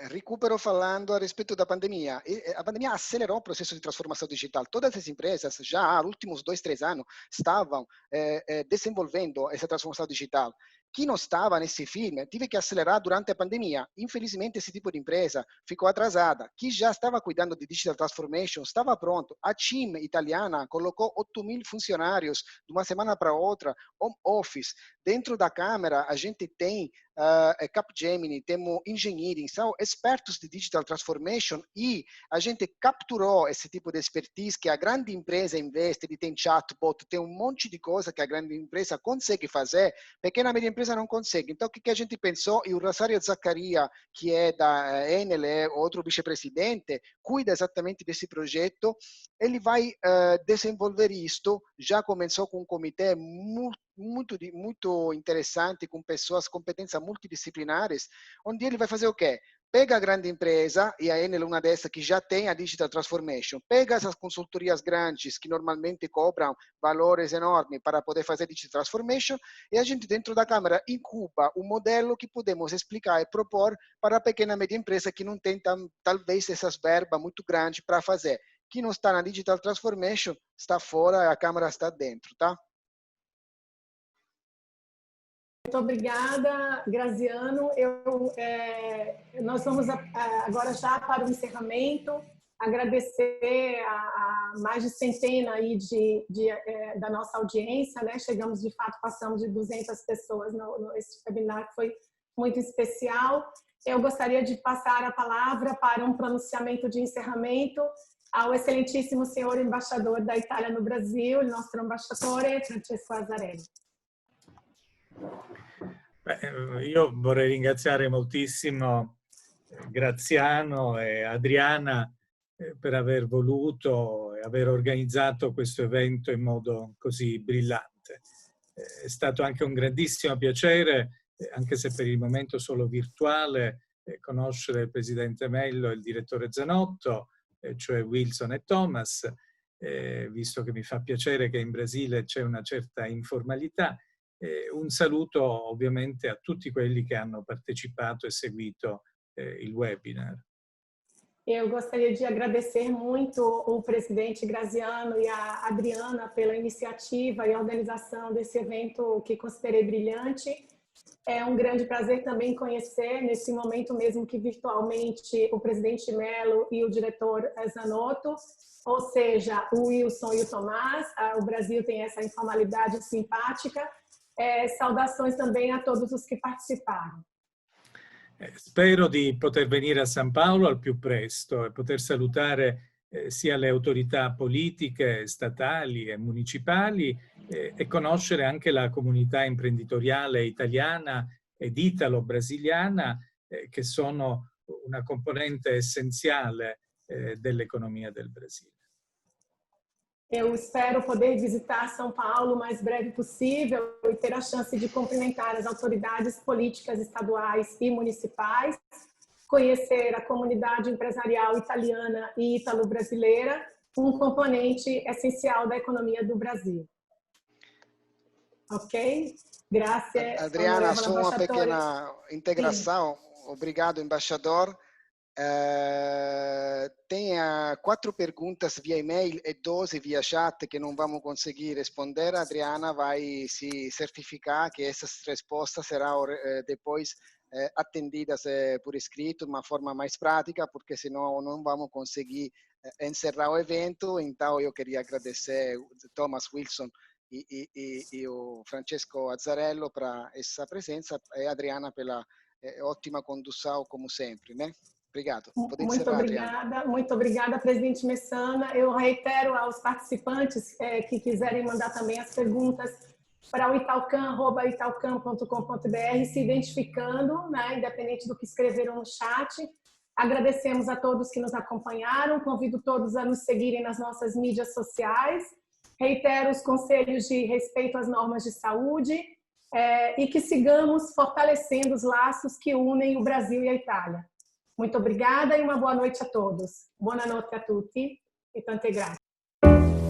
Recupero falando a respeito da pandemia. A pandemia acelerou o processo de transformação digital. Todas as empresas já nos últimos 2-3 anos estavam desenvolvendo essa transformação digital. Quem não estava nesse filme teve que acelerar durante a pandemia. Infelizmente, esse tipo de empresa ficou atrasada. Quem já estava cuidando de Digital Transformation estava pronto. A TIM italiana colocou 8.000 funcionários de uma semana para outra, home office. Dentro da Câmara, a gente tem Capgemini, temos engenheiros, são expertos de Digital Transformation e a gente capturou esse tipo de expertise que a grande empresa investe, tem chatbot, tem um monte de coisa que a grande empresa consegue fazer, pequena e média empresa não consegue. Então, o que a gente pensou? E o Rosario Zaccaria, que é da Enel, é outro vice-presidente, cuida exatamente desse projeto. Ele vai desenvolver isto, já começou com um comitê muito interessante, com pessoas, competências multidisciplinares, onde ele vai fazer o quê? Pega a grande empresa, e a Enel é uma dessas que já tem a Digital Transformation, pega essas consultorias grandes que normalmente cobram valores enormes para poder fazer Digital Transformation, e a gente dentro da Câmara incuba um modelo que podemos explicar e propor para a pequena e média empresa que não tem talvez essas verbas muito grandes para fazer. Quem não está na Digital Transformation está fora, a Câmara está dentro, tá? Muito obrigada, Graziano. Nós vamos agora já para o encerramento, agradecer a mais de centena aí da nossa audiência, né? Chegamos, de fato, passamos de 200 pessoas nesse webinar, que foi muito especial. Eu gostaria de passar a palavra para um pronunciamento de encerramento ao excelentíssimo senhor embaixador da Itália no Brasil, il nostro ambasciatore Francesco Azzarello. Io vorrei ringraziare moltissimo Graziano e Adriana per aver voluto e aver organizzato questo evento in modo così brillante. È stato anche un grandissimo piacere, anche se per il momento solo virtuale, conoscere il Presidente Mello e il Direttore Zanotto, cioè Wilson e Thomas, visto che mi fa piacere che in Brasile c'è una certa informalità. Un saluto ovviamente a tutti quelli che hanno partecipato e seguito il webinar. Eu gostaria de agradecer muito o presidente Graziano e a Adriana pela iniciativa e organização desse evento que considerei brilhante. É um grande prazer também conhecer, nesse momento mesmo que virtualmente, o presidente Mello e o diretor Zanotto, ou seja, o Wilson e o Tomás. O Brasil tem essa informalidade simpática. Saudações também a todos os que participaram. Spero di poter venire a San Paolo al più presto e poter salutare sia le autorità politiche, statali e municipali e conoscere anche la comunità imprenditoriale italiana ed italo-brasiliana che sono una componente essenziale dell'economia del Brasile. Eu espero poder visitar São Paulo o mais breve possível e ter a chance de cumprimentar as autoridades políticas estaduais e municipais, conhecer a comunidade empresarial italiana e ítalo-brasileira, um componente essencial da economia do Brasil. Ok? Graças. Adriana, só uma pequena integração. Sim. Obrigado, embaixador. Tem 4 perguntas via e-mail e 12 via chat que não vamos conseguir responder. A Adriana vai se certificar que essas respostas serão depois atendidas por escrito de uma forma mais prática, porque senão não vamos conseguir encerrar o evento. Então, eu queria agradecer o Thomas Wilson e o Francesco Azzarello para essa presença e a Adriana pela ótima condução, como sempre, né? Obrigado. Muito obrigada, presidente Messana. Eu reitero aos participantes que quiserem mandar também as perguntas para o italcan@italcan.com.br, se identificando, né, independente do que escreveram no chat. Agradecemos a todos que nos acompanharam. Convido todos a nos seguirem nas nossas mídias sociais. Reitero os conselhos de respeito às normas de saúde. e que sigamos fortalecendo os laços que unem o Brasil e a Itália. Muito obrigada e uma boa noite a todos. Buonanotte a tutti e tante grazie.